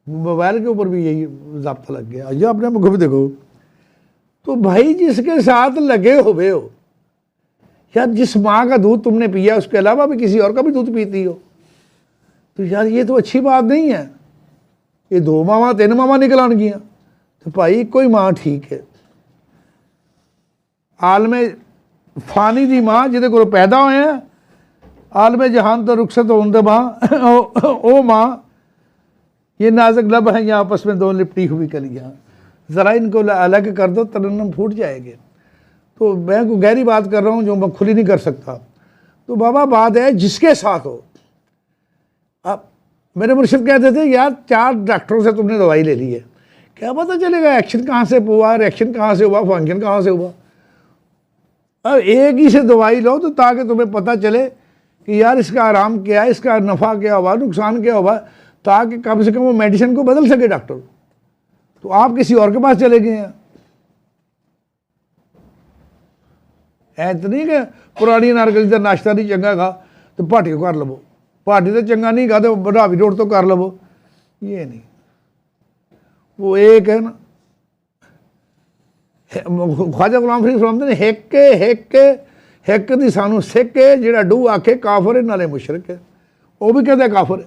मोबाइल के ऊपर भी यही ज़ाब्ता लग गया, जो अपने आप को भी देखो। तो भाई जिसके साथ लगे हुए हो, यार जिस माँ का दूध तुमने पिया उसके अलावा भी किसी और का भी दूध पीती हो, तो यार ये तो अच्छी बात नहीं है। ये 2 मावा 3 मावा निकल आनगियाँ, तो भाई कोई माँ ठीक है। आलमे फानी दी माँ जिदे को पैदा होए हैं, आलम जहान तो रुखसत होंदे माँ ओ माँ, ये नाजुक लब हैं यहाँ आपस में दो लिपटी हुई कलियाँ, ज़रा इनको अलग कर दो तरन्नुम फूट जाएंगे। तो मैं कोई गहरी बात कर रहा हूँ जो मैं खुली नहीं कर सकता। तो बाबा बात है जिसके साथ हो। अब मेरे मुर्शिद कहते थे यार 4 डॉक्टरों से तुमने दवाई ले ली है, क्या पता चलेगा एक्शन कहाँ से हुआ, रिएक्शन कहाँ से हुआ, फंक्शन कहाँ से हुआ। अब एक ही से दवाई लो तो ताकि तुम्हें पता चले कि यार इसका आराम क्या है, इसका नफ़ा क्या हुआ, नुकसान क्या हुआ, ताकि कम से कम वो मेडिसिन को बदल सके डॉक्टर। तो आप किसी और के पास चले गए हैं। ऐसा नहीं कि पुरानी नारगली का नाश्ता नहीं चंगा खा तो भाटी को कर लवो, भाटी तो चंगा नहीं खा तो बढ़ावी रोड तो कर लवो, ये नहीं। वो एक है ना, ख्वाजा गुलाम फरीद फरमाते हैं हिक दी सानू सिख है, जिहड़ा डू आखे काफर है नाले मुशरक है, वो भी कहते काफर है।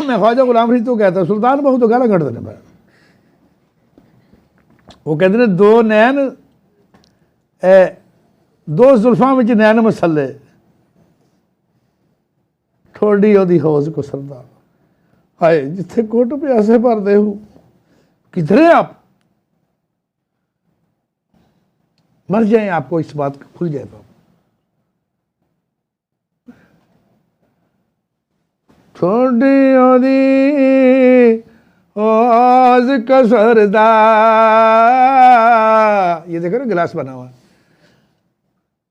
मैं ख्वाजा गुलाम फरीद तो कहता सुल्तान बाहू तो गाला कढ़ते हैं। वो कहते हैं 2 नैन 2 जुल्फां विच नैन मसले, ठोडी ओदी हौज को सरदा। हाय जिथे कोट प्यासे भरदे हो, किधरे आप मर जाए, आपको इस बात का खुल जाए। तो ठोडी ओदी हौज को सरदा, ये देखो ना गिलास बना हुआ,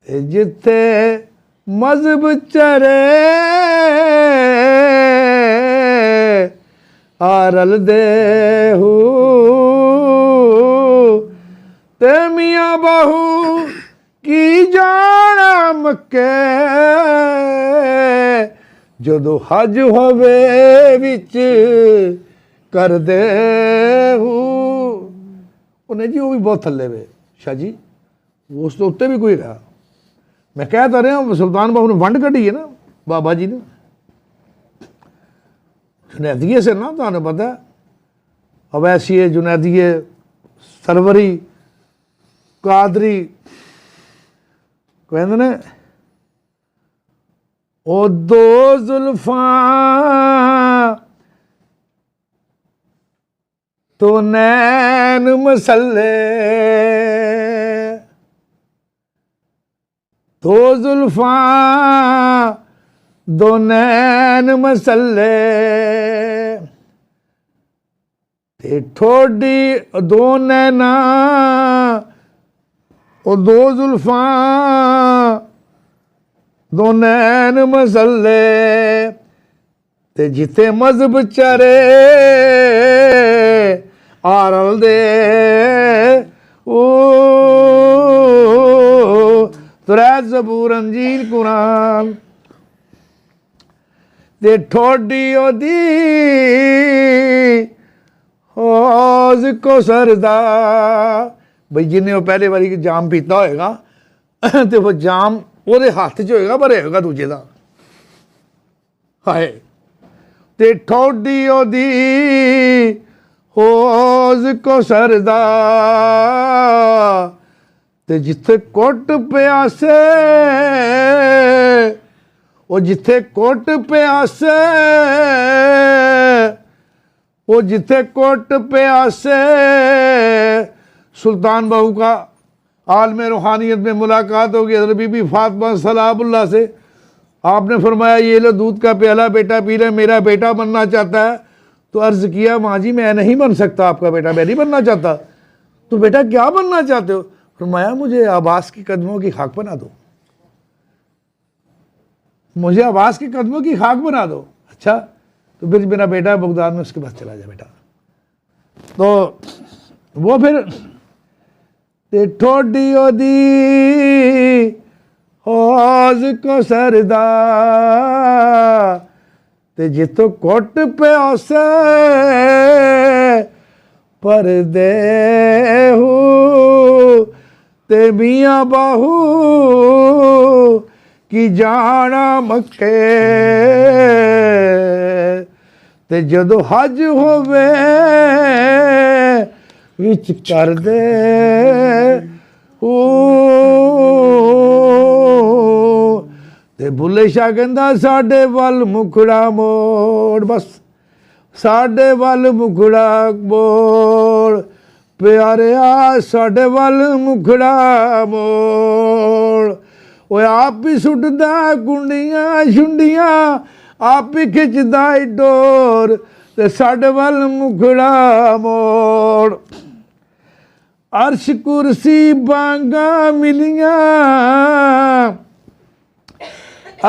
जिथे मजहब चरे आरल देहू, ते मियाँ बहू की जाना मक्के, जदों हज होवे विच कर देहू। उन्हें जी वो भी बहुत थल्ले वे शाह जी, वो उस तो उत्ते भी कोई रहा। मैं कह तो रहा सुल्तान बाहू ने वंड कढ़ी है ना बाबा जी ने जुनैदिये से ना, तो पता है अवैसी जुनैदिये सरवरी कादरी कहते ने ओ 2 जुल्फां तो नैन मसले, 2 जुल्फां 2 नैन मसले, ते ठोडी 2 नैना ओ 2 जुल्फां 2 नैन मसले, ते जिथे मजहब चरे आरल दे ओ, 3 ज़बूर अंजील कुरान, ते ठोडी ओदी हौज को सरदा। बई जिन्हें वो पहले बारी जाम पीता होएगा तो वो जाम वो हाथ च होएगा, भरे होएगा दूजे का। हाय ते ठोडी ओदी हौज को सरदा, ते जिथे कोट प्यासे वो जिथे कोट प्यासे वो जिथे कोट प्यासे। सुल्तान बाहू का आलम रूहानियत में मुलाकात होगी हज़रत बीबी फातिमा सलामुल्लाह से। आपने फरमाया ये लो दूध का प्याला बेटा पी ले, मेरा बेटा बनना चाहता है। तो अर्ज़ किया माँ जी मैं नहीं बन सकता आपका बेटा, मैं नहीं बनना चाहता। तो बेटा क्या बनना चाहते हो? फरमाया मुझे अब्बास की कदमों की खाक बना दो, मुझे अब्बास के कदमों की खाक बना दो। अच्छा तो फिर मेरा बेटा बगदाद में उसके पास चला जाए बेटा। तो वो फिर ते ठोडी ओदी हौज को सरदा, ते जितो कोट प्यासे पर देहू, ते मियाँ बाहू की जाना मक्के, ते जदों हज होवे विच कर दे ਤੇ ਬੁੱਲੇ ਸ਼ਾਹ ਕਹਿੰਦਾ ਸਾਡੇ ਵੱਲ ਮੁਖੜਾ ਮੋੜ, ਬਸ ਸਾਡੇ ਵੱਲ ਮੁਖੜਾ ਮੋੜ, ਪਿਆਰਿਆ ਸਾਡੇ ਵੱਲ ਮੁਖੜਾ ਮੋੜ। ਓਏ ਆਪ ਹੀ ਸੁੱਟਦਾ ਕੁੰਡੀਆਂ ਛੁੰਡੀਆਂ, ਆਪ ਹੀ ਖਿੱਚਦਾ ਈ ਡੋਰ, ਤੇ ਸਾਡੇ ਵੱਲ ਮੁਖੜਾ ਮੋੜ। ਅਰਸ਼ ਕੁਰਸੀ ਬਾਂਗਾ ਮਿਲੀਆਂ,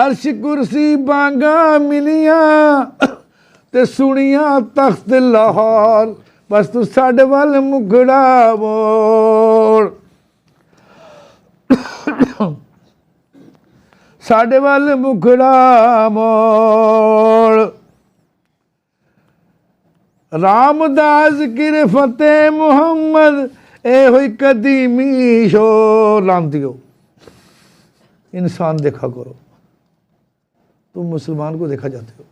ਅਰਸ਼ ਕੁਰਸੀ ਬਾਂਗਾ ਮਿਲੀਆਂ, ਤੇ ਸੁਣੀਆਂ ਤਖਤ ਲਾਹੌਰ, ਬਸ ਤੂੰ ਸਾਡੇ ਵੱਲ ਮੁਖੜਾ ਮੋੜ। ਸਾਡੇ ਵੱਲ ਮੁਖੜਾ ਮੋੜ। ਰਾਮਦਾਸ ਕਿਰ ਫਤਿਹ ਮੁਹੰਮਦ, ए हुई कदीमी शो लांतियो। इंसान देखा करो, तुम मुसलमान को देखा जाते हो।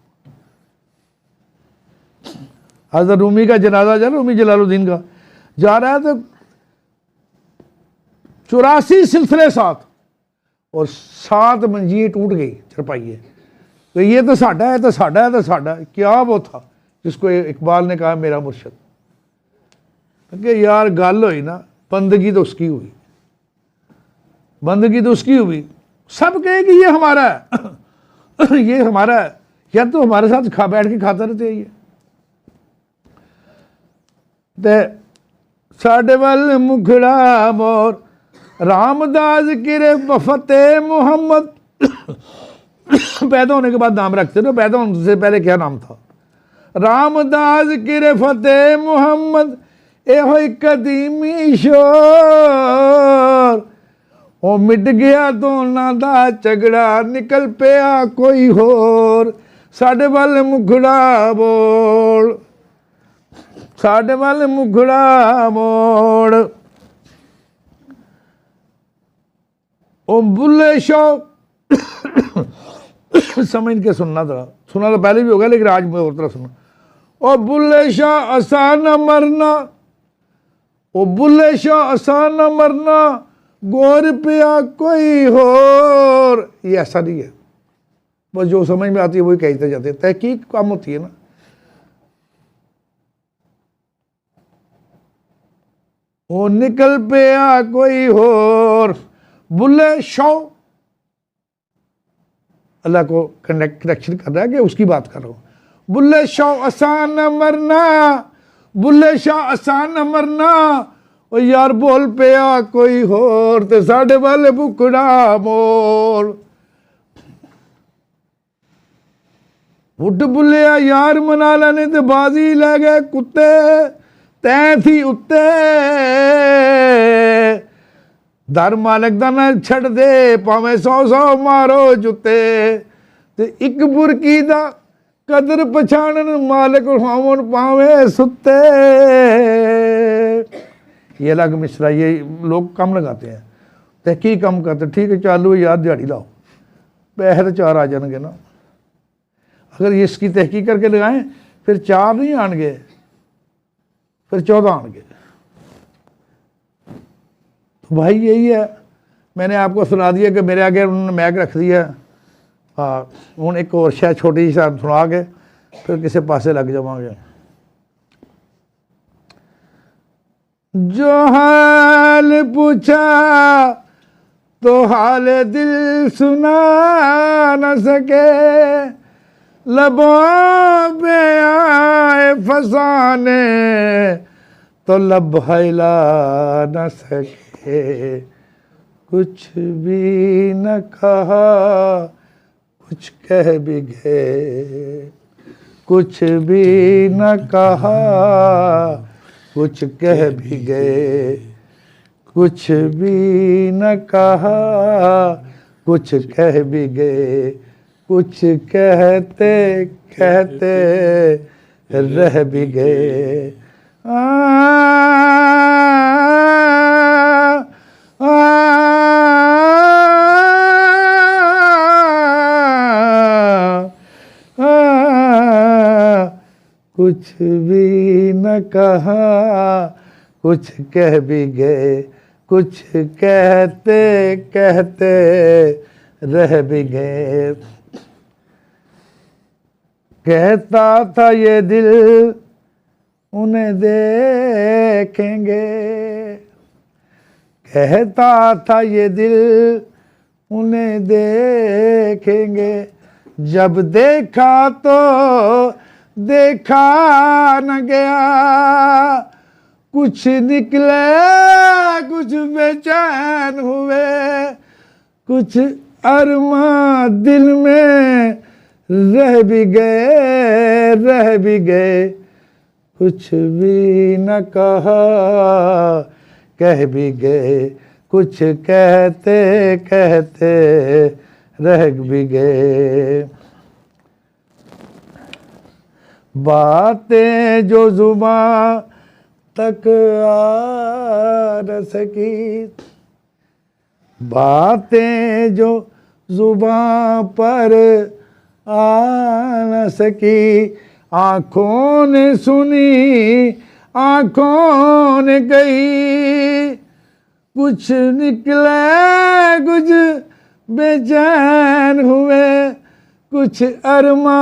हज़रत रूमी का जनाजा जा, रूमी जलालुद्दीन का जा रहा है, तो 84 सिलसिले साथ और 7 मंजियाँ टूट गई चरपाई है। तो ये तो साडा है, तो साडा है, तो साडा है। क्या वो था जिसको इकबाल ने कहा मेरा मुर्शद, कि यार गल हुई ना, बंदगी तो उसकी हुई, बंदगी तो उसकी हुई। सब कहे कि ये हमारा है ये हमारा है, या तो हमारे साथ बैठ के खाता रहते ये। ते साडे वल मुखड़ा मोर, रामदास किरे फतेह मोहम्मद पैदा होने के बाद नाम रखते ना, पैदा होने से पहले क्या नाम था? रामदास किरे फतेह मोहम्मद, ए होई कदीमी शोर। ओ मिट गया दोना दा झगड़ा, निकल पिया कोई होर, साडे वल मुखड़ा मोड़, साडे वल मुखड़ा मोड़। ओ बुल्ले शाह समझ के सुनना था, सुना तो पहले भी होगा, लेकिन आज मैं और तरह सुना। ओ बुल्ले शाह असा न मरना, ओ बुल्ले शाह असा न मरना, गोर पिया कोई होर। ये ऐसा नहीं है, बस जो समझ में आती है वही कहते जाते हैं। तहकीक कम होती है ना। ओ निकल पिया कोई होर, बुल्ले शाह अल्लाह को कनेक्शन कर रहा है कि उसकी बात कर रहा हूँ। बुल्ले शाह आसान न मरना, बुल्ले शाह आसान न मरना, ओ यार बोल पिया कोई होर, ते साडे वाले मुखड़ा मोड़। उठ बुलिया यार मना लेने ते बाजी ले गए कुत्ते, तैं थी उत्ते दर मालिक दा ना छड़ दे, भावें 100 मारो जुत्ते, ते एक बुरकी दा कदर पछाणन, मालिक होवन पावे सुत्ते। ये अलग मिसरा, ये लोग कम लगाते हैं, तहकीक कम करते। ठीक है, चालू यार दिहाड़ी लाओ, पैसे तो 4 आ जाएंगे ना। अगर ये इसकी तहकीक करके लगाएं, फिर 4 नहीं आएंगे, फिर 14 आएंगे। तो भाई यही है, मैंने आपको सुना दिया कि मेरे आगे उन्होंने मैक रख दिया। हाँ, हूँ एक और शायद छोटी सी सुना के फिर किसी पासे लग जावांगे। जो हाल पूछा तो हाल दिल सुना न सके, लबों पे आए फसाने तो लब हिला न सके। कुछ भी न कहा, कुछ कह भी गए, कुछ भी न कहा, कुछ कह भी गए, कुछ भी न कहा, कुछ कह भी गए, कुछ कहते कहते रह भी गए। कुछ भी न कहा, कुछ कह भी गए, कुछ कहते कहते रह भी गए। कहता था ये दिल उन्हें देखेंगे, कहता था ये दिल उन्हें देखेंगे, जब देखा तो देखा न गया, कुछ निकले कुछ बेचैन हुए, कुछ अरमा दिल में रह भी गए, रह भी गए, कुछ भी न कहा कह भी गए, कुछ कहते कहते रह भी गए। बातें जो जुबां तक आ न सकी, बातें जो जुबां पर आ न सकी, आँखों ने सुनी आँखों ने कही, कुछ निकले कुछ बेचैन हुए, कुछ अरमा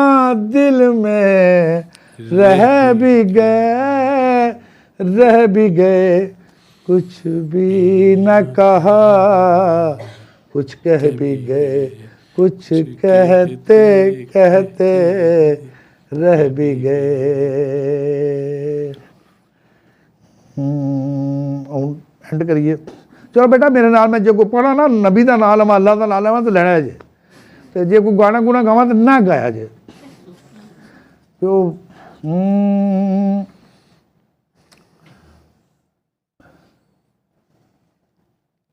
दिल में रह भी गए, रह भी गए, कुछ भी न कहा कुछ कह भी गए, कुछ कहते कहते रह भी गए। एंड करिए। चलो बेटा मेरे नाल मैं जो को पढ़ा ना नबी का नाम लवा अल्लाह का नाम लवा तो लेना है जे, तो जे कोई गाना गुना गावा तो ना गाया जे। तो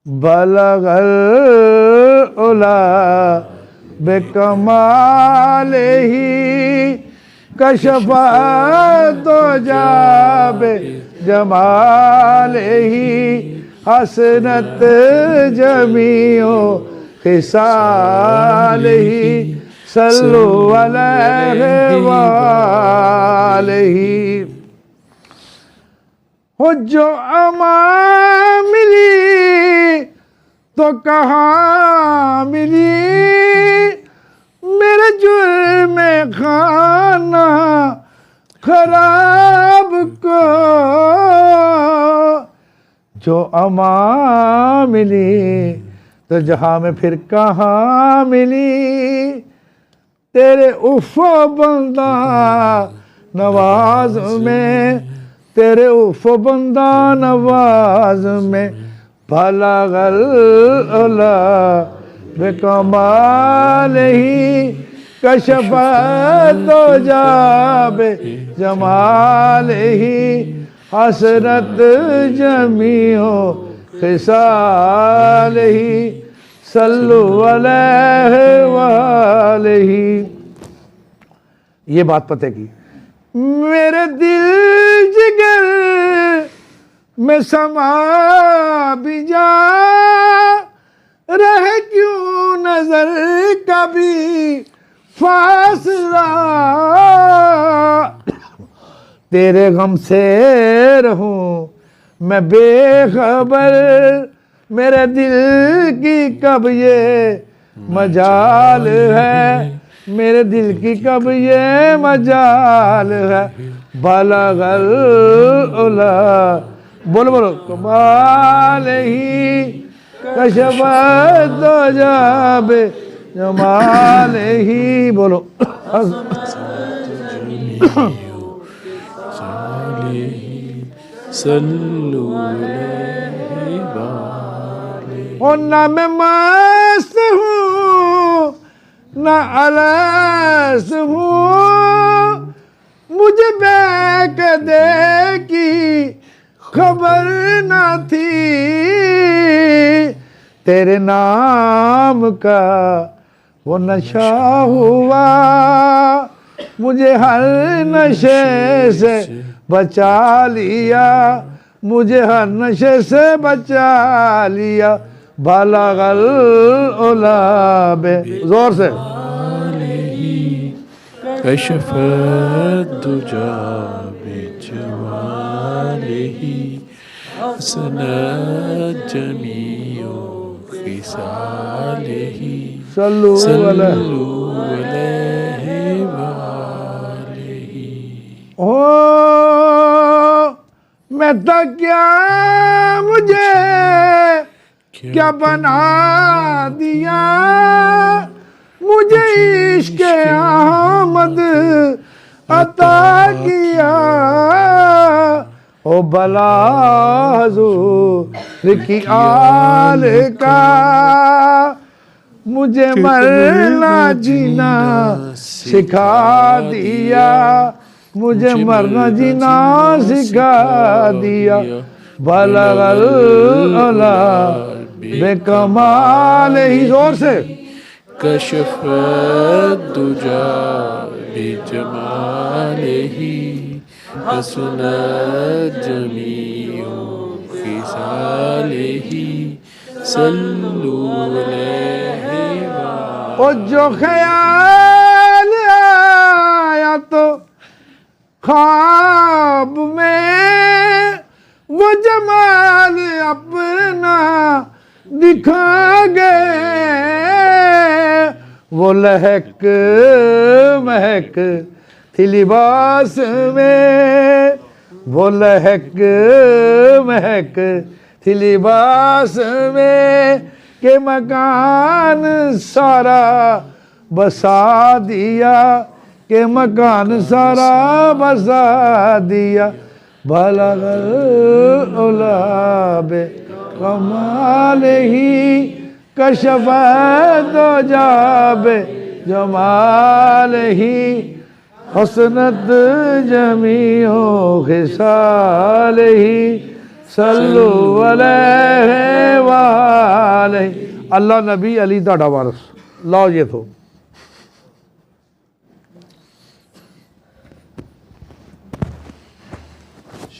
बलगल उला बेकमाले ही, कशफा तो जाबे जमाले ही, हसनत जमीओ खिसाल ही, सल्लु अलैहि वालैहि। हो जो अमा मिली तो कहाँ मिली, मेरे जुर्म खाना खराब को, जो अमा मिली तो जहाँ में फिर कहाँ मिली, तेरे उफ़ो बंदा नवाज में, तेरे उफ़ो बंदा नवाज में, बलगल उला बेकमाल ही, कशफा तो जाबे जमाल ही, हसरत जमीओ खिसाल ही, सल्लु अलैहि वालैहि। ये बात पते की मेरे दिल जिगर में समा भी जा, रहे क्यों नजर कभी फासला, तेरे गम से रहूं मैं बेखबर, मेरे दिल की कब ये मजाल है, मेरे दिल की कब ये मजाल है, बलगल उला बोलो बोलो कमाल ही, कशफा तो जाबे जमाल ही, बोलो सल्लु अलैहि वालैहि। और ना मैं मस्त हूँ ना अलस हूँ, मुझे बेकदे की खबर ना थी, तेरे नाम का वो नशा हुआ, मुझे हर नशे से बचा लिया, मुझे हर नशे से बचा लिया, बलगल उला बे जोर से, कशफा दुजा बिजमालिही, हसनत जमीओ खिसालिही। सल्लु अलैहि ओ मैं था क्या, मुझे क्या बना दिया, मुझे इश्क अहमद अता किया। ओ भला हुजूर की आल का मुझे मरना जीना सिखा दिया, मुझे मरना जीना सिखा दिया। बलगल अला बेकमाल ही, जोर से कशफ दुजा बिजमालिही हसनत जमीउ खिसालिही सल्लु अलैहि व। और जो ख्याल आया तो ख्वाब में वो जमाल अपना दिखा गए। वो लहक महक थी लिबास में, वो लहक महक थी लिबास में के मकान सारा बसा दिया, के मकान सारा बसा दिया। बलगल उलाबे कमाल ही कशफ दो जाबे जमाल ही हसनत जमीओ खिसाल ही सल्लु अलैहि वालैहि। अल्लाह नबी अली तुहाडा वारस। लो ये तो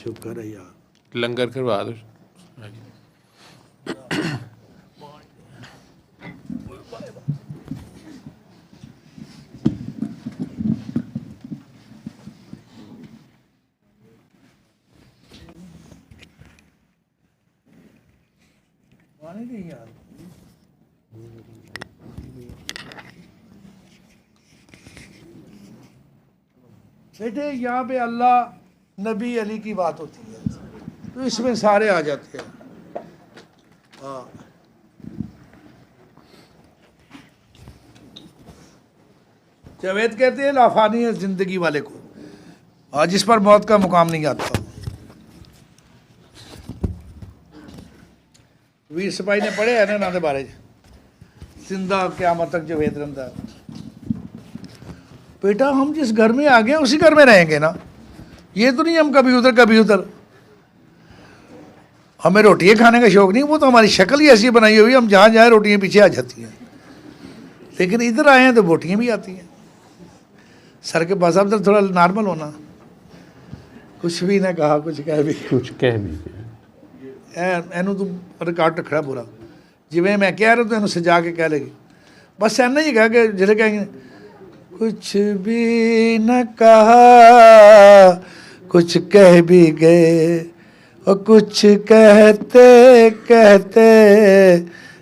शुक्र है यार। लंगर करवा दो। बेटे यहाँ पे अल्लाह नबी अली की बात होती है तो इसमें सारे आ जाते हैं। हाँ जावेद कहते हैं लाफानी है जिंदगी वाले को, और जिस पर मौत का मुकाम नहीं आता। वीर सिपाही ने पढ़े है ना इन्होंने बारे जिंदा क़यामत तक जावेद रंदा। बेटा हम जिस घर में आ गए उसी घर में रहेंगे ना, ये तो नहीं हम कभी उधर। हमें रोटियाँ खाने का शौक़ नहीं, वो तो हमारी शक्ल ही ऐसी बनाई हुई, हम जहाँ जाए रोटियाँ पीछे आ जाती हैं। लेकिन इधर आए हैं तो रोटियाँ भी आती हैं। सर के पास अब थोड़ा नॉर्मल होना, कुछ भी ना कहा, कुछ कह भी एनू तू रिकॉर्ड रखना पूरा, जिमें मैं कह रहा तो एनू सजा के कह लेगी। बस ऐना ही कहा कि जिसे कहेंगे कुछ भी न कहा, कुछ कह भी गए, और कुछ कहते कहते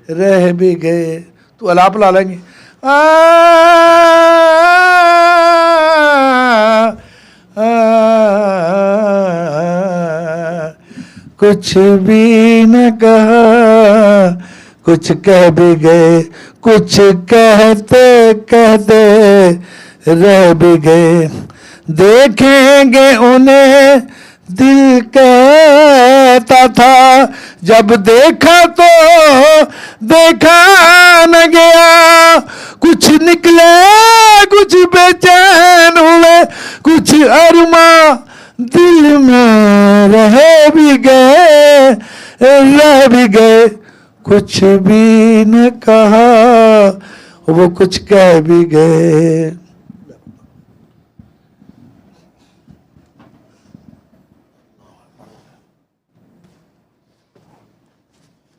रह भी गए। तो अलाप ला लेंगे कुछ भी न कहा, कुछ कह भी गए, कुछ कहते कहते रह भी गए। देखेंगे उन्हें दिल कहता था, जब देखा तो देखा न गया। कुछ निकले कुछ बेचैन हुए, कुछ अरमा दिल में रह भी गए। कुछ भी न कहा, वो कुछ कह भी गए।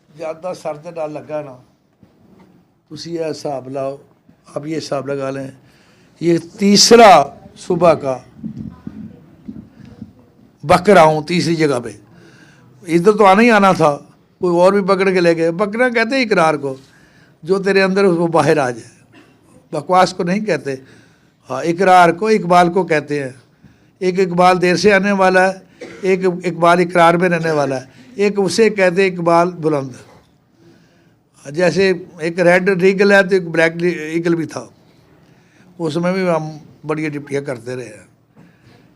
ज़्यादा सर ते डर लगा ना, तुसी यह हिसाब लाओ, अब ये हिसाब लगा लें, ये तीसरा सुबह का बकरा हूँ तीसरी जगह पे। इधर तो आना ही आना था, कोई और भी पकड़ के ले गए। बकरा कहते हैं इकरार को। जो तेरे अंदर वो बाहर आ जाए। बकवास को नहीं कहते, हाँ इकरार को, इकबाल को कहते हैं। एक इकबाल देर से आने वाला है, एक इकबाल इकरार में रहने वाला है, एक उसे कहते हैं इकबाल बुलंद। जैसे एक रेड ईगल है तो एक ब्लैक ईगल भी था, उसमें भी हम बड़ी डिप्टियाँ करते रहे हैं,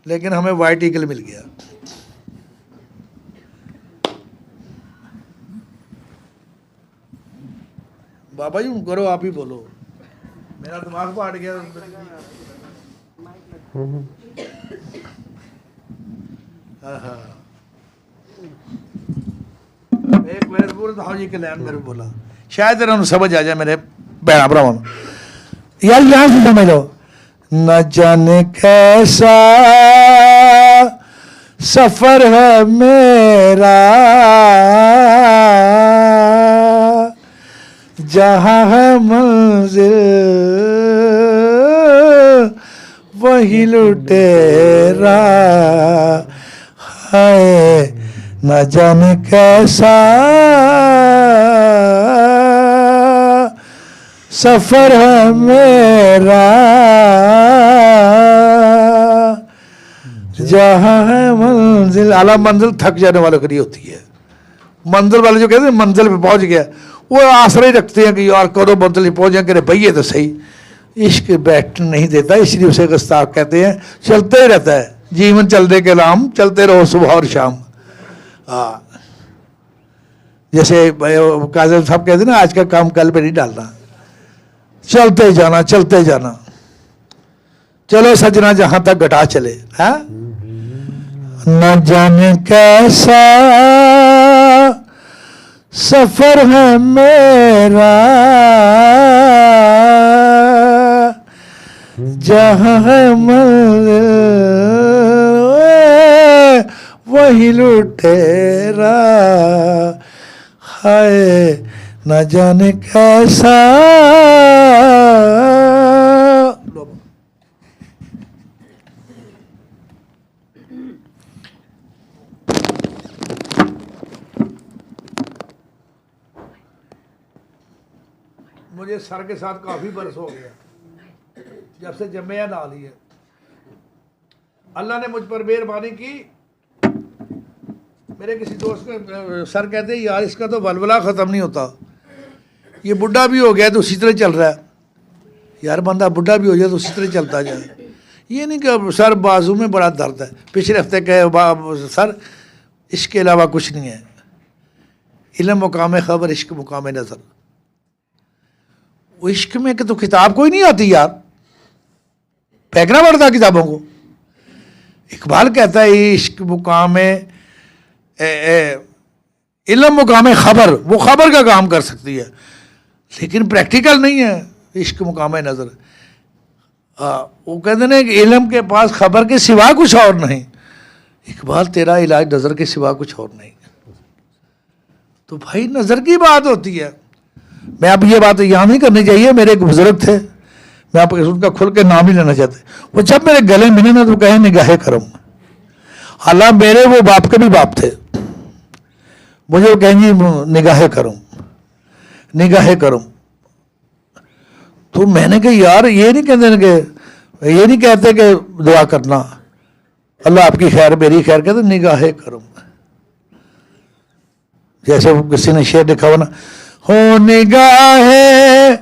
लेकिन हमें वाइट ईगल मिल गया। बाबा जी करो, आप ही बोलो, मेरा दिमाग फाट गया। हाँ एक मेरे बोल हाँ जी कल्याण मेरे बोला, शायद तेरा समझ आ जाए मेरे भैन भरावां यार। यहाँ से समझ लो, न जाने कैसा सफर है मेरा, जहाँ है मंजिल वही लुटेरा। हाय न जाने कैसा सफर है मेरा, जहाँ है मंजिल। आला मंजिल थक जाने वालों के लिए होती है। मंजिल वाले जो कहते हैं मंजिल पे पहुंच गया, वो आसरा ही रखते हैं कि यार करो मंजिल पहुंच जाए, करे भैया तो सही। इश्क बैठ नहीं देता, इसलिए उसे गुस्ताख कहते हैं। चलते ही रहता है जीवन, चलने के नाम चलते रहो सुबह और शाम। हाँ जैसे काजल साहब कहते हैं ना, आज का काम कल पे नहीं डालना, चलते जाना चलते जाना। चलो सजना जहां तक घटा चले। हाँ न जाने कैसा सफर है मेरा, जहां है मंजिल वही लुटेरा। हाय न जाने कैसा। मुझे सर के साथ काफी बरस हो गया जब से जम्मिया नाल ही है। अल्लाह ने मुझ पर मेहरबानी की। मेरे किसी दोस्त के सर कहते हैं यार इसका तो वलवला ख़त्म नहीं होता, ये बुढ़ा भी हो गया तो उसी तरह चल रहा है। यार बंदा बुढ़ा भी हो जाए तो उसी तरह चलता जाए। ये नहीं कि सर बाजू में बड़ा दर्द है, पिछले हफ्ते कहे सर इसके अलावा कुछ नहीं है। इल्म मुकाम खबर, इश्क मुकाम नज़र। वो इश्क में कि तो किताब कोई नहीं आती यार, फेंकना पड़ता किताबों को। इकबाल कहता है इश्क मुकाम इल्म मुकाम खबर, वो खबर का काम कर सकती है लेकिन प्रैक्टिकल नहीं है। इश्क मुकाम नज़र, वो कहते हैं कि इल्म के पास खबर के सिवा कुछ और नहीं। इकबाल तेरा इलाज नज़र के सिवा कुछ और नहीं। तो भाई नज़र की बात होती है। मैं अब ये बात यहाँ नहीं करनी चाहिए। मेरे एक बुजुर्ग थे, मैं आप उनका खुल के नाम ही लेना चाहते, वो जब मेरे गले मिले ना तो कहे निगाहे करम। हालांकि मेरे वो बाप के भी बाप थे, मुझे वो कहेंगे निगाहे करूं निगाहे करूं। तो मैंने कहा यार ये नहीं कहते कि ये नहीं कहते कि दुआ करना अल्लाह आपकी खैर मेरी खैर, कहते निगाहे करूं। जैसे वो किसी ने शेर लिखा हुआ ना, हो निगाहे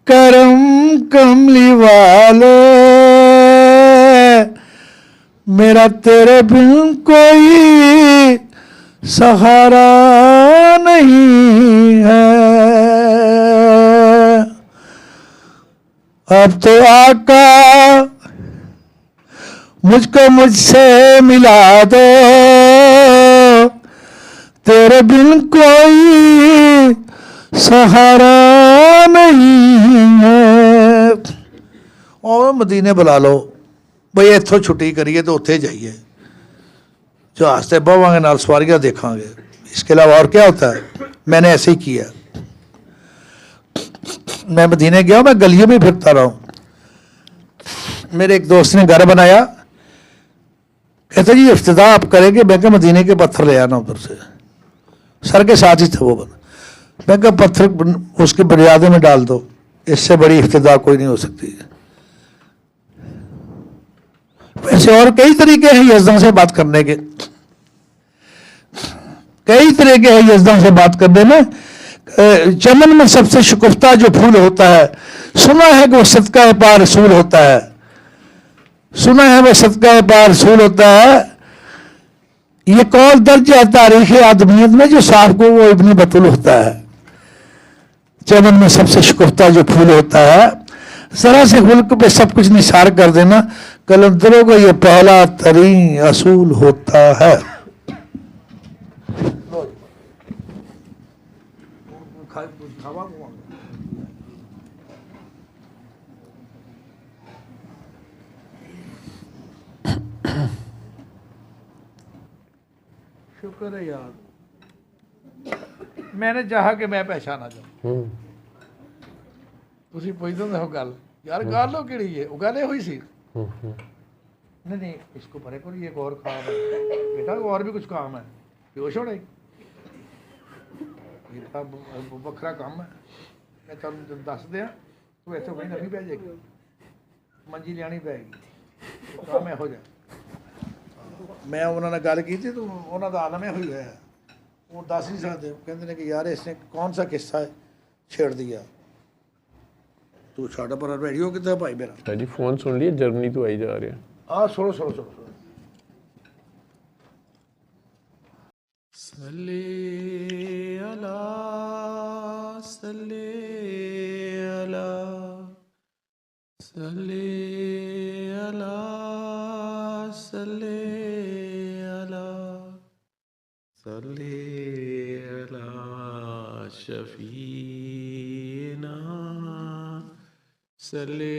करम कमली वाले, मेरा तेरे बिन कोई सहारा नहीं है। अब तो आका मुझको मुझसे मिला दो, तेरे बिन कोई सहारा नहीं है। और मदीने बुला लो बई, इत्थों छुट्टी करिए तो उत्थे जाइए, जहाज से बवांगे नाल सवारियां देखांगे। इसके अलावा और क्या होता है। मैंने ऐसे ही किया। मैं मदीने गया, मैं गलियों में फिरता रहा हूँ। मेरे एक दोस्त ने घर बनाया, कहते जी इफ्तिताह आप करेंगे। मैं क्या मदीने के पत्थर ले आना उधर से, सर के साथ ही था वो बना। मैं कहा पत्थर उसके बुनियादे में डाल दो, इससे बड़ी इफ्तिदा कोई नहीं हो सकती। वैसे और कई तरीके हैं यज़दां से बात करने के, कई तरीके हैं यज़दां से बात करने में। चमन में सबसे शकुफ्ता जो फूल होता है, सुना है कि वो सदका पा रसूल होता है, सुना है वो सदका पा रसूल होता है। ये कौल दर्ज है तारीख आदमियत में जो साहब को वो इब्न बतूल होता है। चमन में सबसे शकुफ्ता जो फूल होता है, जरा से हुल्क पे सब कुछ निसार कर देना, कलंदरों का ये पहला तरीन असूल होता है। शुक्र है यार, मैंने चाहा कि मैं पहचाना जाऊं। ਤੁਸੀਂ ਪੁੱਛਦੇ ਹੋ ਗੱਲ यार ਗੱਲ ਉਹ ਕਿਹੜੀ ਹੈ, ਉਹ ਗੱਲ ਇਹ ਹੋਈ ਸੀ। नहीं नहीं इसको परे करो, ये एक और काम है बेटा, और भी कुछ काम है, बेहोश होने ये ਵੱਖਰਾ ਕੰਮ है। मैं ਤੁਹਾਨੂੰ ਦੱਸ ਦਿਆਂ, ਤੂੰ ਇੱਥੇ ਕੋਈ ਨਵੀਂ ਪੈ ਜਾਏਗੀ, ਮੰਜੀ ਲਿਆਣੀ ਪੈਗੀ, ਕੰਮ ਇਹੋ ਜਿਹਾ। ਮੈਂ ਉਹਨਾਂ ਨਾਲ ਗੱਲ ਕੀਤੀ, ਤੂੰ ਉਹਨਾਂ ਦਾ ਆਲਮ ਇਹੋ ਹੀ ਹੋਇਆ, ਉਹ ਦੱਸ ਨਹੀਂ ਸਕਦੇ। ਉਹ ਕਹਿੰਦੇ ਨੇ ਕਿ ਯਾਰ ਇਸਨੇ ਕੌन सा किस्सा छेड़ दिया, तू छाड़ा पर रेडियो कितना भाई मेरा जी फोन सुन लिया, जर्मनी तो आई जा रहा है। हाँ सुनो सुनो सुनो सुनो। सल्ले अला सल्ले अला सल्ले अला सल्ले अला सल्ले अला शफीना सल्ले